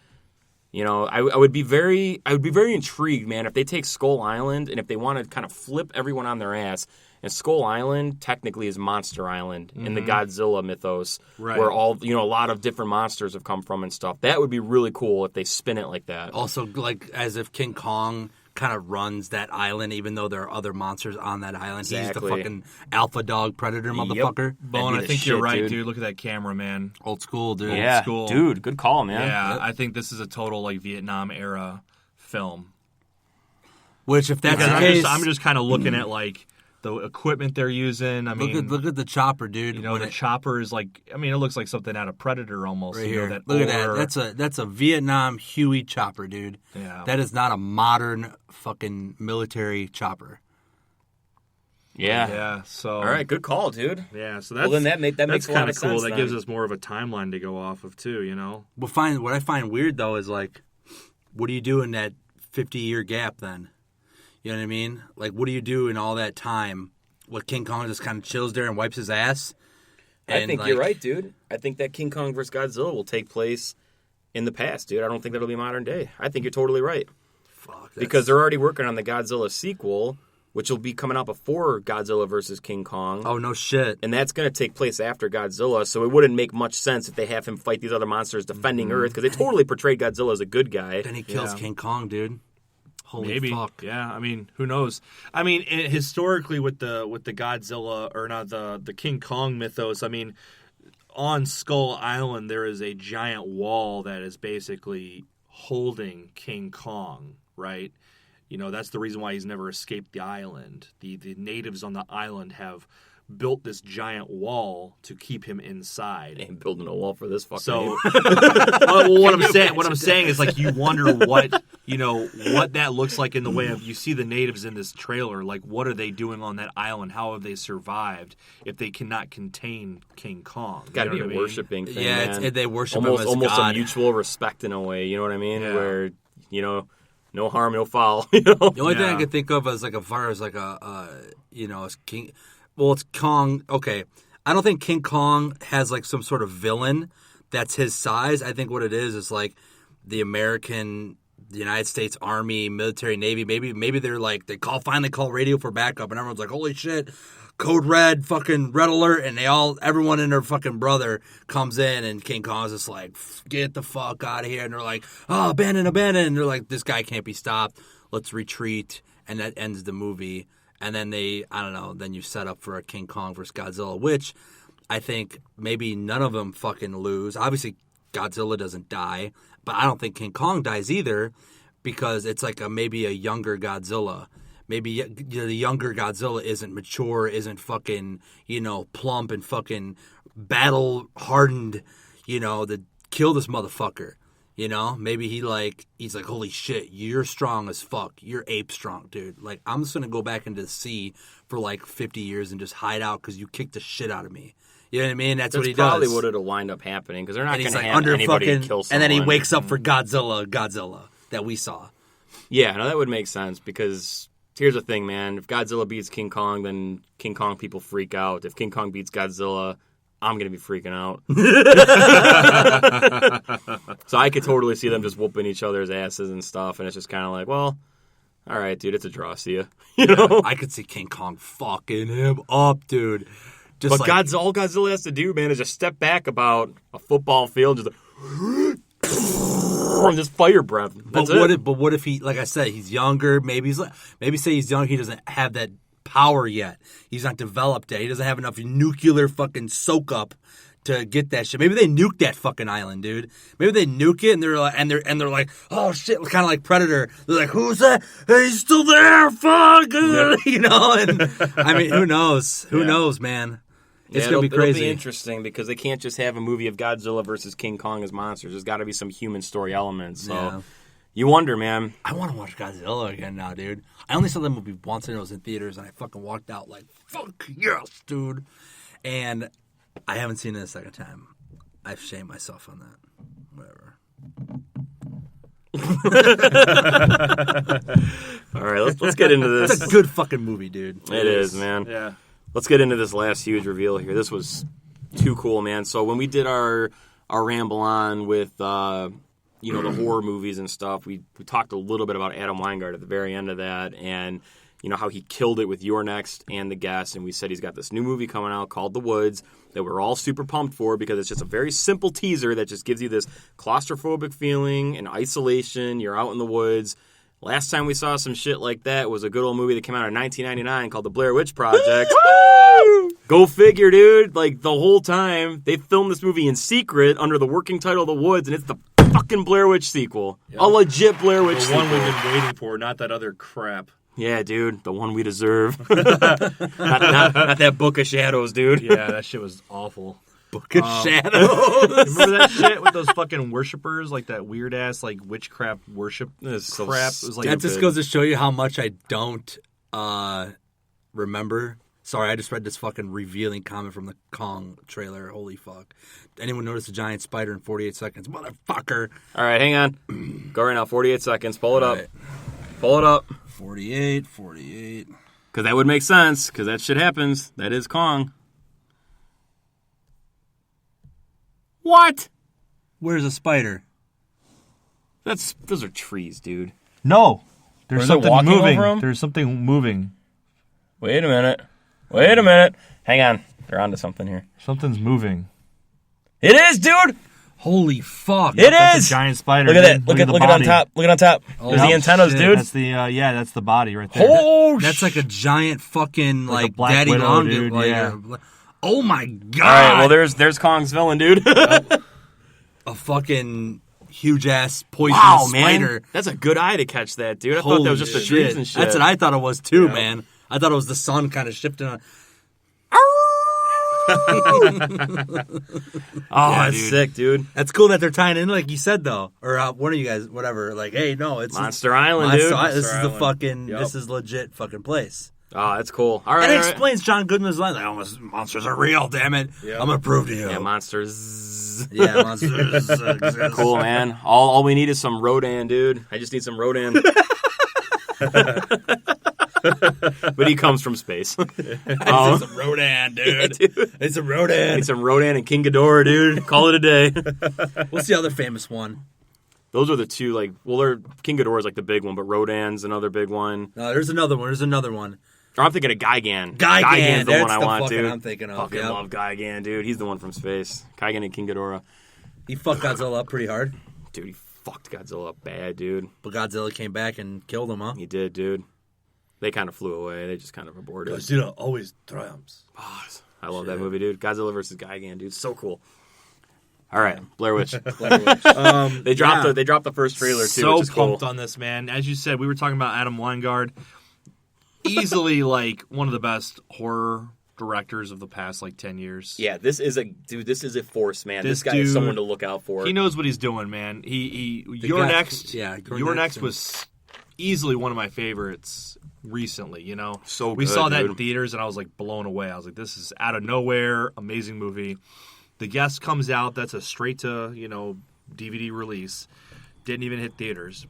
You know, I would be very intrigued, man, if they take Skull Island and if they want to kind of flip everyone on their ass. And Skull Island technically is Monster Island in the Godzilla mythos, where all a lot of different monsters have come from and stuff. That would be really cool if they spin it like that. Also, like as if King Kong kind of runs that island, even though there are other monsters on that island. Exactly. He's the fucking alpha dog predator motherfucker. Bowen, I the think you're shit, right, dude. dude. Look at that camera, man. Old school, dude. Yeah, school. dude, good call, man. Yeah, I think this is a total like Vietnam era film. Which, if that's Because the case, I'm just kind of looking at like the equipment they're using. I mean, look at the chopper, dude. you know, the chopper is like, I mean, it looks like something out of Predator almost. right you know, here. that Look at ore- that. That's a Vietnam Huey chopper, dude. Yeah. That is not a modern fucking military chopper. Yeah. Yeah. So All right, good call, dude. Yeah. So that's then that makes that's a lot kind of of cool. sense That then. gives us more of a timeline to go off of too. You know. What I find weird though is like, what do you do in that 50-year gap then? You know what I mean? Like, what do you do in all that time? What, King Kong just kind of chills there and wipes his ass? I And, think like, you're right, dude. I think that King Kong vs. Godzilla will take place in the past, dude. I don't think that'll be modern day. I think you're totally right. Fuck, Because they're already working on the Godzilla sequel, which will be coming out before Godzilla vs. King Kong. oh no shit. And that's going to take place after Godzilla, so it wouldn't make much sense if they have him fight these other monsters defending Earth, because they totally portrayed Godzilla as a good guy. Then he kills Yeah. King Kong, dude. Holy Maybe. fuck. Yeah. I mean, who knows? I mean, historically with the Godzilla or not the King Kong mythos, I mean, on Skull Island there is a giant wall that is basically holding King Kong, right? You know, that's the reason why he's never escaped the island. The natives on the island have built this giant wall to keep him inside. Ain't building a wall for this fucking So, ape. well, what I'm saying is like you wonder what that looks like in the way of you see the natives in this trailer. Like, what are they doing on that island? How have they survived if they cannot contain King Kong? Got to You be know a what I mean? worshiping thing, Yeah, man. they worship almost him as almost God. a mutual respect in a way. You know what I mean? Yeah. Where no harm, no foul. You know. The only thing I Yeah. could think of as like as far as like as King. Well, it's Kong. Okay, I don't think King Kong has like some sort of villain that's his size. I think what it is like the United States Army, military, Navy. Maybe they're like finally call radio for backup, and everyone's like, holy shit, code red, fucking red alert, and everyone and their fucking brother comes in, and King Kong's just like, get the fuck out of here, and they're like, oh, abandon, and they're like, this guy can't be stopped. Let's retreat, and that ends the movie. And then then you set up for a King Kong versus Godzilla, which I think maybe none of them fucking lose. Obviously, Godzilla doesn't die, but I don't think King Kong dies either because it's like maybe a younger Godzilla. Maybe the younger Godzilla isn't mature, isn't fucking, plump and fucking battle-hardened, to kill this motherfucker. Maybe he's like, holy shit, you're strong as fuck. You're ape strong, dude. Like, I'm just going to go back into the sea for like 50 years and just hide out because you kicked the shit out of me. You know what I mean? That's what he does. Probably what it'll wind up happening because they're not And going he's to like have anybody kill someone. and then he wakes up for Godzilla that we saw. Yeah, no, that would make sense because here's the thing, man. If Godzilla beats King Kong, then King Kong people freak out. If King Kong beats Godzilla, I'm going to be freaking out. So I could totally see them just whooping each other's asses and stuff, and it's just kind of like, well, all right, dude, it's a draw. See ya. I could see King Kong fucking him up, dude. Just But like, all Godzilla has to do, man, is just step back about a football field, just and just fire breath. That's But what if he, like I said, he's younger? Maybe say he's young. He doesn't have that power yet. He's not developed yet. He doesn't have enough nuclear fucking soak up to get that shit. Maybe they nuke that fucking island, dude. Maybe they nuke it and they're like, and they're like, oh shit, kind of like Predator. They're like, who's that? Hey, he's still there, fuck, And I mean, who knows? Who knows, man? It's gonna be crazy. It'll be interesting because they can't just have a movie of Godzilla versus King Kong as monsters. There's got to be some human story elements. So Yeah. you wonder, man. I want to watch Godzilla again now, dude. I only saw that movie once and it was in theaters, and I fucking walked out like, fuck yes, dude. And I haven't seen it a second time. I've shamed myself on that. Whatever. All right, let's get into this. It's a good fucking movie, dude. It is, man. Yeah. Let's get into this last huge reveal here. This was too cool, man. So when we did our ramble on with the horror movies and stuff, we talked a little bit about Adam Weingart at the very end of that, and how he killed it with You're Next and The Guest, and we said he's got this new movie coming out called The Woods that we're all super pumped for because it's just a very simple teaser that just gives you this claustrophobic feeling and isolation. You're out in the woods. Last time we saw some shit like that was a good old movie that came out in 1999 called The Blair Witch Project. Go figure, dude. Like, the whole time, they filmed this movie in secret under the working title The Woods, and it's the fucking Blair Witch sequel. Yep. A legit Blair Witch sequel. The one we've been waiting for, not that other crap. Yeah, dude, the one we deserve. not that Book of Shadows, dude. Yeah, that shit was awful. Book of Shadows. Remember that shit with those fucking worshipers, like that weird ass like witchcraft worship so crap? It was like that just goes to show you how much I don't remember. Sorry, I just read this fucking revealing comment from the Kong trailer. Holy fuck! Anyone notice a giant spider in 48 seconds? Motherfucker! All right, hang on. Go right now. 48 seconds. Pull it up. Right. Pull it up. 48. Because that would make sense, because that shit happens. That is Kong. What? Where's a spider? Those are trees, dude. No. There's Or is it something walking moving. over 'em? There's something moving. Wait a minute. Hang on. They're onto something here. Something's moving. It is, dude! Holy fuck! It That's is! a giant spider. Look at that. dude. Look at the on body. top. Look at on top. There's the antennas, shit. dude. That's the that's the body right there. Oh, That's like a giant fucking Like a like Black daddy Widow, long dude, like yeah. oh my god! All right, well, there's Kong's villain, dude. a fucking huge ass poisonous Wow, man. spider. That's a good eye to catch that, dude. I thought that was just the trees and shit. That's what I thought it was too, man. I thought it was the sun kind of shifting on. That's dude. sick, dude. That's cool that they're tying in, like you said, though. Or one of you guys, whatever. Like, hey, no, it's Monster Island, Monster dude. Island. This is Monster the Island. fucking. Yep. This is legit fucking place. Oh, that's cool. All right. And it all right. explains John Goodman's line. Like, oh, monsters are real. Damn it! Yep. I'm gonna prove to you. Yeah, monsters. Yeah, monsters exist. Cool, man. All we need is some Rodan, dude. I just need some Rodan. But he comes from space. It's a Rodan, dude. It's a Rodan. Need some Rodan and King Ghidorah, dude. Call it a day. What's the other famous one? Those are the two, King Ghidorah is like the big one, but Rodan's another big one. No, there's another one. Or I'm thinking of Gigan. Gigan, Gigan's the that's one I the want, fucking dude. I'm thinking of. Fucking Yep. love Gigan, dude. He's the one from space. Gigan and King Ghidorah. He fucked Godzilla up pretty hard, Dude, he fucked Godzilla up bad, dude. but Godzilla came back and killed him, huh? He did, dude. They kind of flew away. They just kind of aborted. Godzilla always triumphs. Oh, I love that movie, dude. Godzilla versus Gigan, dude. So cool. All right, Blair Witch. They dropped the first trailer too. So which is cool. pumped on this, man. As you said, we were talking about Adam Weingart. Easily, like, one of the best horror directors of the past, 10 years. Yeah, this is a force, man. This guy dude, is someone to look out for. He knows what he's doing, man. Your guy- Next, yeah, Your Next was easily one of my favorites recently. So we good, saw that dude. in theaters, and I was blown away. I was like, this is out of nowhere, amazing movie. The Guest comes out. That's a straight to DVD release. Didn't even hit theaters.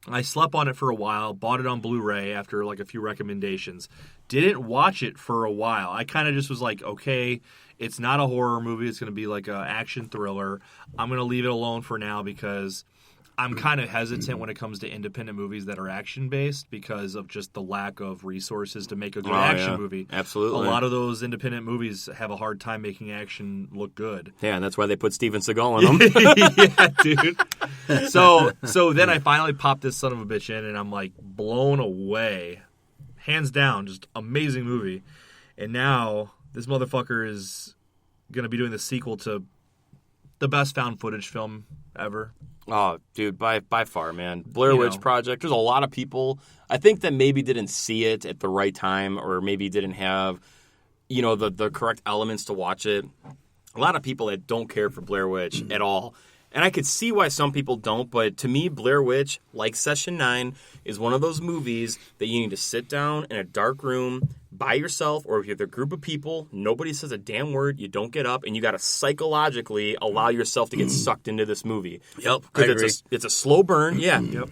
I slept on it for a while, bought it on Blu-ray after a few recommendations. Didn't watch it for a while. I kind of just was like, okay, it's not a horror movie. It's going to be like an action thriller. I'm going to leave it alone for now because I'm kind of hesitant when it comes to independent movies that are action-based because of just the lack of resources to make a good action movie. Absolutely. A lot of those independent movies have a hard time making action look good. Yeah, and that's why they put Steven Seagal in them. Yeah, dude. So then I finally popped this son of a bitch in, and I'm blown away. Hands down, just amazing movie. And now this motherfucker is going to be doing the sequel to the best found footage film ever. Oh, dude, by far, man. Blair Witch Project. There's a lot of people, I think, that maybe didn't see it at the right time or maybe didn't have, the correct elements to watch it. A lot of people that don't care for Blair Witch at all. And I could see why some people don't, but to me, Blair Witch, like Session 9, is one of those movies that you need to sit down in a dark room by yourself, or if you're with a group of people, nobody says a damn word, you don't get up, and you got to psychologically allow yourself to get sucked into this movie. Yep, I Because agree. it's a slow burn,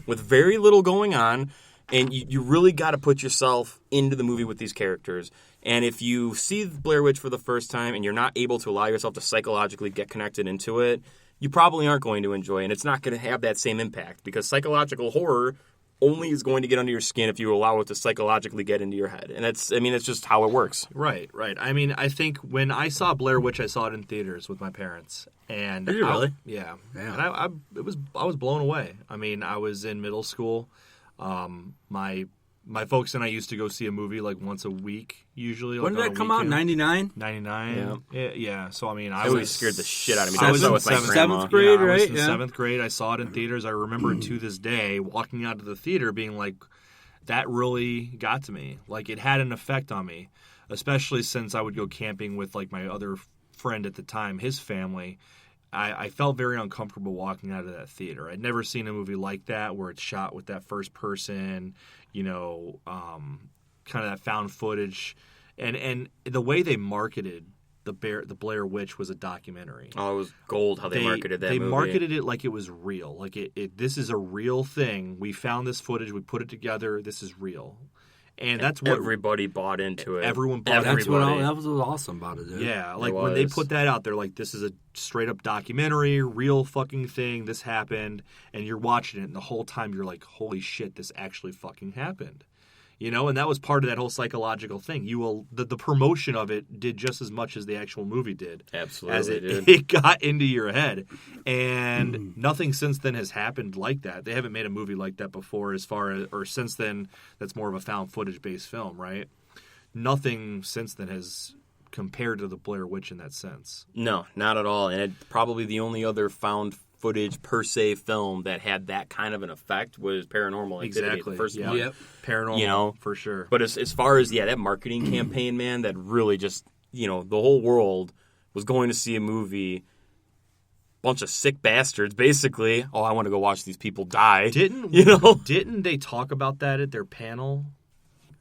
with very little going on, and you really got to put yourself into the movie with these characters. And if you see Blair Witch for the first time and you're not able to allow yourself to psychologically get connected into it, you probably aren't going to enjoy, and it's not going to have that same impact because psychological horror only is going to get under your skin if you allow it to psychologically get into your head. And it's just how it works. Right. I mean, I think when I saw Blair Witch, I saw it in theaters with my parents. And Did you really? Yeah. Damn. And I was blown away. I mean, I was in middle school. My folks and I used to go see a movie like once a week, usually. When like did on that a come out? weekend. 99? 99. Yeah. So, I mean, It I always was scared the shit out of me. I was Doing so in with my seventh- grandma. seventh grade, I was right? in Yeah. 7th grade. I saw it in theaters. I remember to this day walking out of the theater being like, that really got to me. Like, it had an effect on me, especially since I would go camping with like my other friend at the time, his family. I felt very uncomfortable walking out of that theater. I'd never seen a movie like that where it's shot with that first person, kind of that found footage, and the way they marketed the Blair Witch was a documentary. Oh, it was gold how they marketed that They movie. marketed it like it was real. Like this is a real thing. We found this footage. We put it together. This is real. And that's what everybody bought into it. Everyone bought That's what Everybody. that was what was awesome about it, dude. Yeah, like when they put that out there, like this is a straight up documentary, real fucking thing. This happened, and you're watching it, and the whole time you're like, "Holy shit, this actually fucking happened." And that was part of that whole psychological thing. The promotion of it did just as much as the actual movie did. Absolutely as did. it got into your head, and nothing since then has happened like that. They haven't made a movie like that before, or since then. That's more of a found footage based film, right? Nothing since then has compared to the Blair Witch in that sense. No, not at all. And probably the only other found footage per se film that had that kind of an effect was Paranormal Activity. Exactly. The first Yeah. one. Yep. Paranormal, for sure. But as far as that marketing campaign, man, that really just the whole world was going to see a movie. Bunch of sick bastards, basically. Oh, I want to go watch these people die. Didn't they talk about that at their panel?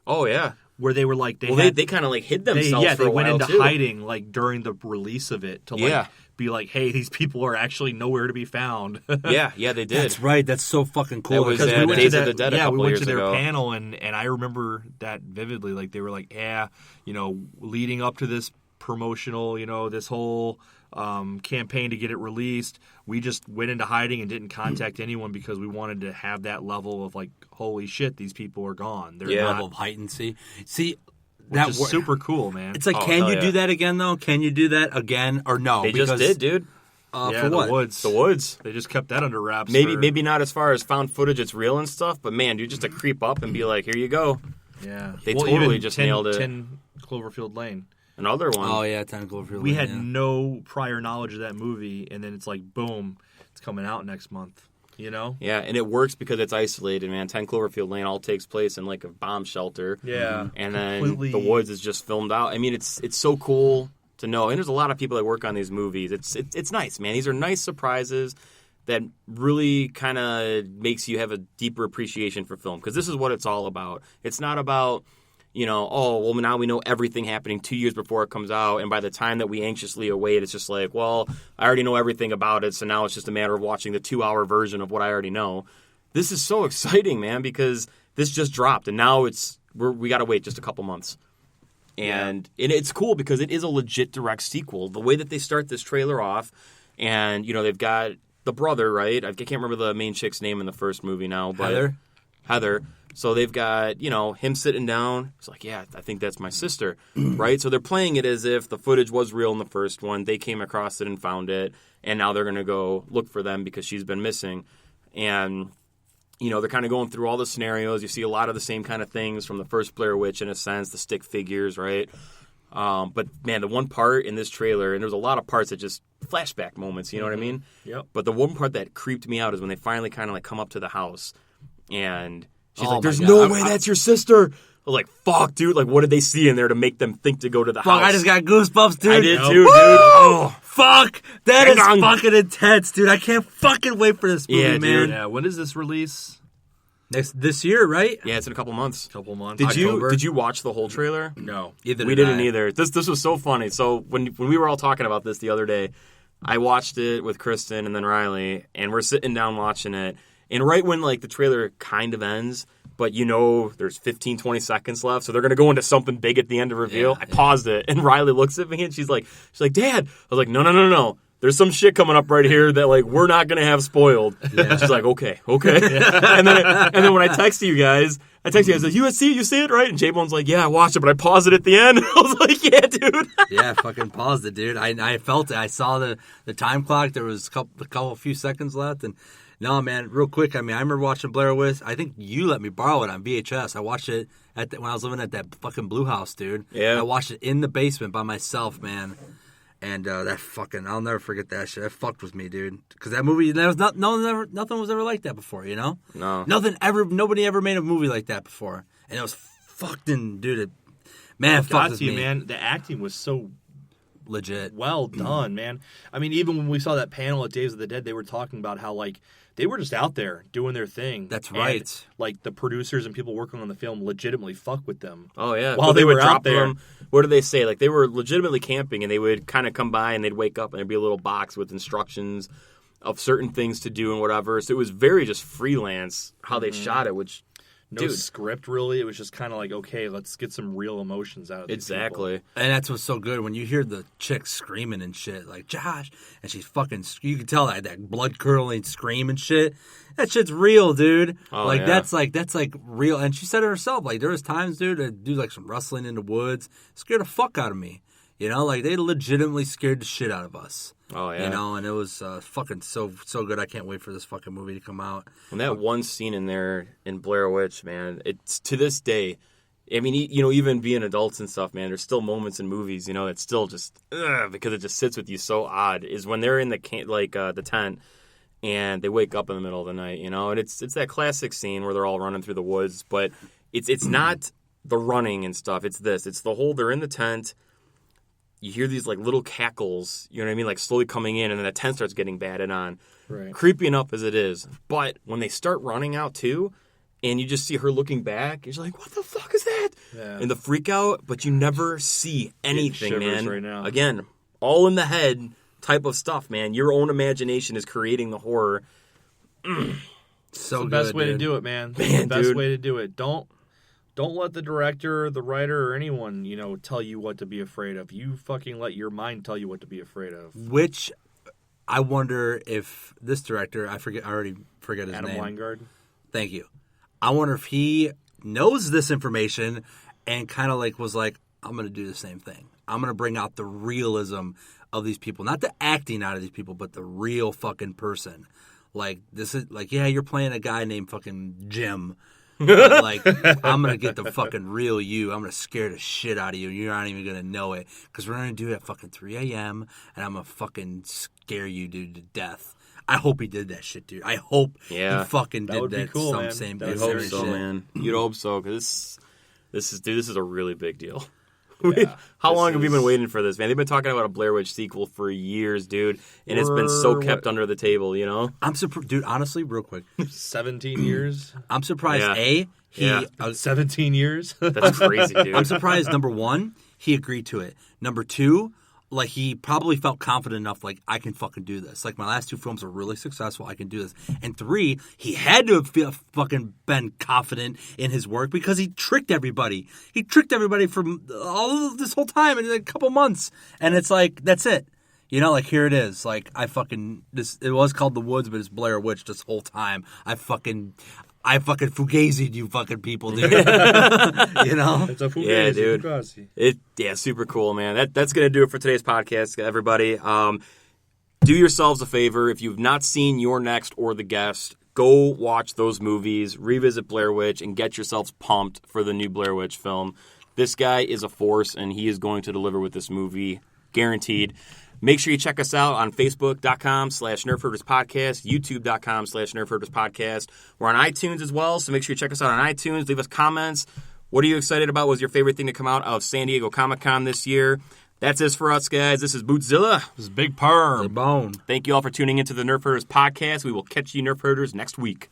Oh yeah. Where they were like They kind of like hid themselves. they for a went while, into too. hiding like during the release of it to be like, hey, these people are actually nowhere to be found. Yeah, they did. That's right. That's so fucking cool. That was because at we went Days to of the Dead a couple we went years to their ago. panel and I remember that vividly. Like they were like, leading up to this promotional, this whole campaign to get it released, we just went into hiding and didn't contact anyone because we wanted to have that level of like, holy shit, these people are gone. They're Yeah. not, level of height and see. which is super cool, man. It's like, Oh, can hell you yeah. do that again though? Can you do that again or no? They just did, dude. yeah, for what? the woods. The woods. They just kept that under wraps. Maybe not as far as found footage, it's real and stuff, but man, dude, just to creep up and be like, here you go. Yeah, They totally even just nailed it. 10 Cloverfield Lane. Another one. Oh yeah, 10 Cloverfield. We Lane, had yeah. no prior knowledge of that movie, and then it's like, boom, it's coming out next month. Yeah, and it works because it's isolated, man. 10 Cloverfield Lane all takes place in like a bomb shelter. Yeah, And then completely- the woods is just filmed out. I mean, it's so cool to know. And there's a lot of people that work on these movies. It's nice, man. These are nice surprises that really kind of makes you have a deeper appreciation for film because this is what it's all about. It's not about now we know everything happening 2 years before it comes out, and by the time that we anxiously await, it's just like, well, I already know everything about it, so now it's just a matter of watching the 2-hour version of what I already know. This is so exciting, man, because this just dropped, and now we got to wait just a couple months. And it's cool because it is a legit direct sequel. The way that they start this trailer off, and they've got the brother, right? I can't remember the main chick's name in the first movie now, but Heather. So they've got, him sitting down. It's like, yeah, I think that's my sister, right? So they're playing it as if the footage was real in the first one. They came across it and found it, and now they're going to go look for them because she's been missing. And, they're kind of going through all the scenarios. You see a lot of the same kind of things from the first Blair Witch, in a sense, the stick figures, right? But, man, the one part in this trailer, and there's a lot of parts that just flashback moments, you know what I mean? Yep. But the one part that creeped me out is when they finally kind of like come up to the house, and she's Oh like, my there's God. no way that's your sister. I was like, fuck, dude. Like, what did they see in there to make them think to go to the Fuck, house? I just got goosebumps, dude. I did Nope. too, dude. Woo! Oh. Fuck! That Hang is on. fucking intense, dude. I can't fucking wait for this movie, Yeah, dude. man. Yeah, when does this release? This year, right? Yeah, it's in a couple months. Couple months. Did you watch the whole trailer? No. Either We did didn't I. either. This was so funny. So when we were all talking about this the other day, I watched it with Kristen and then Riley, and we're sitting down watching it. And right when like the trailer kind of ends, but there's 15, 20 seconds left, so they're going to go into something big at the end of reveal. I paused it, and Riley looks at me, and she's like, Dad. I was like, no. there's some shit coming up right here that like we're not gonna have spoiled. Yeah. She's like, okay. and then when I text you guys, like, USC, you see it, right? And J-Bone's like, yeah, I watched it, but I paused it at the end. I was like, yeah, dude. Yeah, fucking paused it, dude. I felt it. I saw the time clock. There was a few seconds left, and no, man, real quick. I mean, I remember watching Blair Witch. I think you let me borrow it on VHS. I watched it when I was living at that fucking Blue House, dude. Yeah. I watched it in the basement by myself, man. And that fucking, I'll never forget that shit. That fucked with me, dude. Because that movie, there was nothing was ever like that before, you know? No. Nobody ever made a movie like that before. And it was fucked in, dude. Man, fucked with me. Man. The acting was so legit. Well done, man. I mean, even when we saw that panel at Days of the Dead, they were talking about how, like, they were just out there doing their thing. That's right. And, like, the producers and people working on the film legitimately fuck with them. Oh, yeah. While they were out there. Them, what did they say? Like, they were legitimately camping, and they would kind of come by, and they'd wake up, and there'd be a little box with instructions of certain things to do and whatever. So it was very just freelance how they shot it, which... No script, really. It was just kind of like, okay, let's get some real emotions out of these Exactly. people. And that's what's so good. When you hear the chick screaming and shit, like, Josh, and she's fucking, you can tell that blood-curdling scream and shit. That shit's real, dude. Oh, like, yeah. that's like real. And she said it herself. Like, there was times, dude, to do, like, some rustling in the woods. Scared the fuck out of me. You know? Like, they legitimately scared the shit out of us. Oh, yeah. You know, and it was fucking so good. I can't wait for this fucking movie to come out. And that one scene in there in Blair Witch, man, it's to this day. I mean, you know, even being adults and stuff, man, there's still moments in movies, you know, it's still just because it just sits with you so odd. Is when they're in the tent and they wake up in the middle of the night, you know, and it's that classic scene where they're all running through the woods, but it's not the running and stuff. It's the whole they're in the tent. You hear these, like, little cackles, you know what I mean, like, slowly coming in, and then the tent starts getting batted on. Right. Creepy enough as it is. But when they start running out, too, and you just see her looking back, you're like, what the fuck is that? Yeah. And the freak out, but you never see anything, man. Right now. Again, all in the head type of stuff, man. Your own imagination is creating the horror. So the good, best way dude. to do it, man. Man, the best dude. way to do it. Don't let the director, the writer, or anyone, you know, tell you what to be afraid of. You fucking let your mind tell you what to be afraid of. Which, I wonder if this director, I already forget his Adam name. Weingard. Thank you. I wonder if he knows this information and kind of like was like, I'm going to do the same thing. I'm going to bring out the realism of these people. Not the acting out of these people, but the real fucking person. Like, this is, like, yeah, you're playing a guy named fucking Jim. But, like, I'm going to get the fucking real you. I'm going to scare the shit out of you. You're not even going to know it. Because we're going to do it at fucking 3 a.m. And I'm going to fucking scare you, dude, to death. I hope he did that shit, dude. I hope he fucking That did would be that cool, man. same That You'd would hope be so, shit. man. You'd hope so, because this is a really big deal. Yeah, How this long have you is- been waiting for this, man? They've been talking about a Blair Witch sequel for years, dude, and it's been so kept under the table, you know? I'm surprised, dude, honestly, real quick. 17 years? I'm surprised, Yeah. 17 years? That's crazy, dude. I'm surprised, number one, he agreed to it. Number two, like, he probably felt confident enough, like, I can fucking do this. Like, my last two films were really successful. I can do this. And three, he had to have fucking been confident in his work because he tricked everybody. He tricked everybody from all of this whole time in a couple months. And it's like, that's it. You know, like, here it is. Like, it was called The Woods, but it's Blair Witch this whole time. I fucking fugazied you fucking people, dude. You know? It's a fugazi, Yeah, dude. fugazi. Super cool, man. That's gonna do it for today's podcast, everybody. Do yourselves a favor if you've not seen Your Next or The Guest. Go watch those movies, revisit Blair Witch, and get yourselves pumped for the new Blair Witch film. This guy is a force, and he is going to deliver with this movie, guaranteed. Make sure you check us out on Facebook.com/NerfHerdersPodcast, YouTube.com/NerfHerdersPodcast. We're on iTunes as well, so make sure you check us out on iTunes. Leave us comments. What are you excited about? What was your favorite thing to come out of San Diego Comic-Con this year? That's it for us, guys. This is Bootzilla. This is Big Perm. The bone. Thank you all for tuning into the Nerf Herders podcast. We will catch you Nerf Herders next week.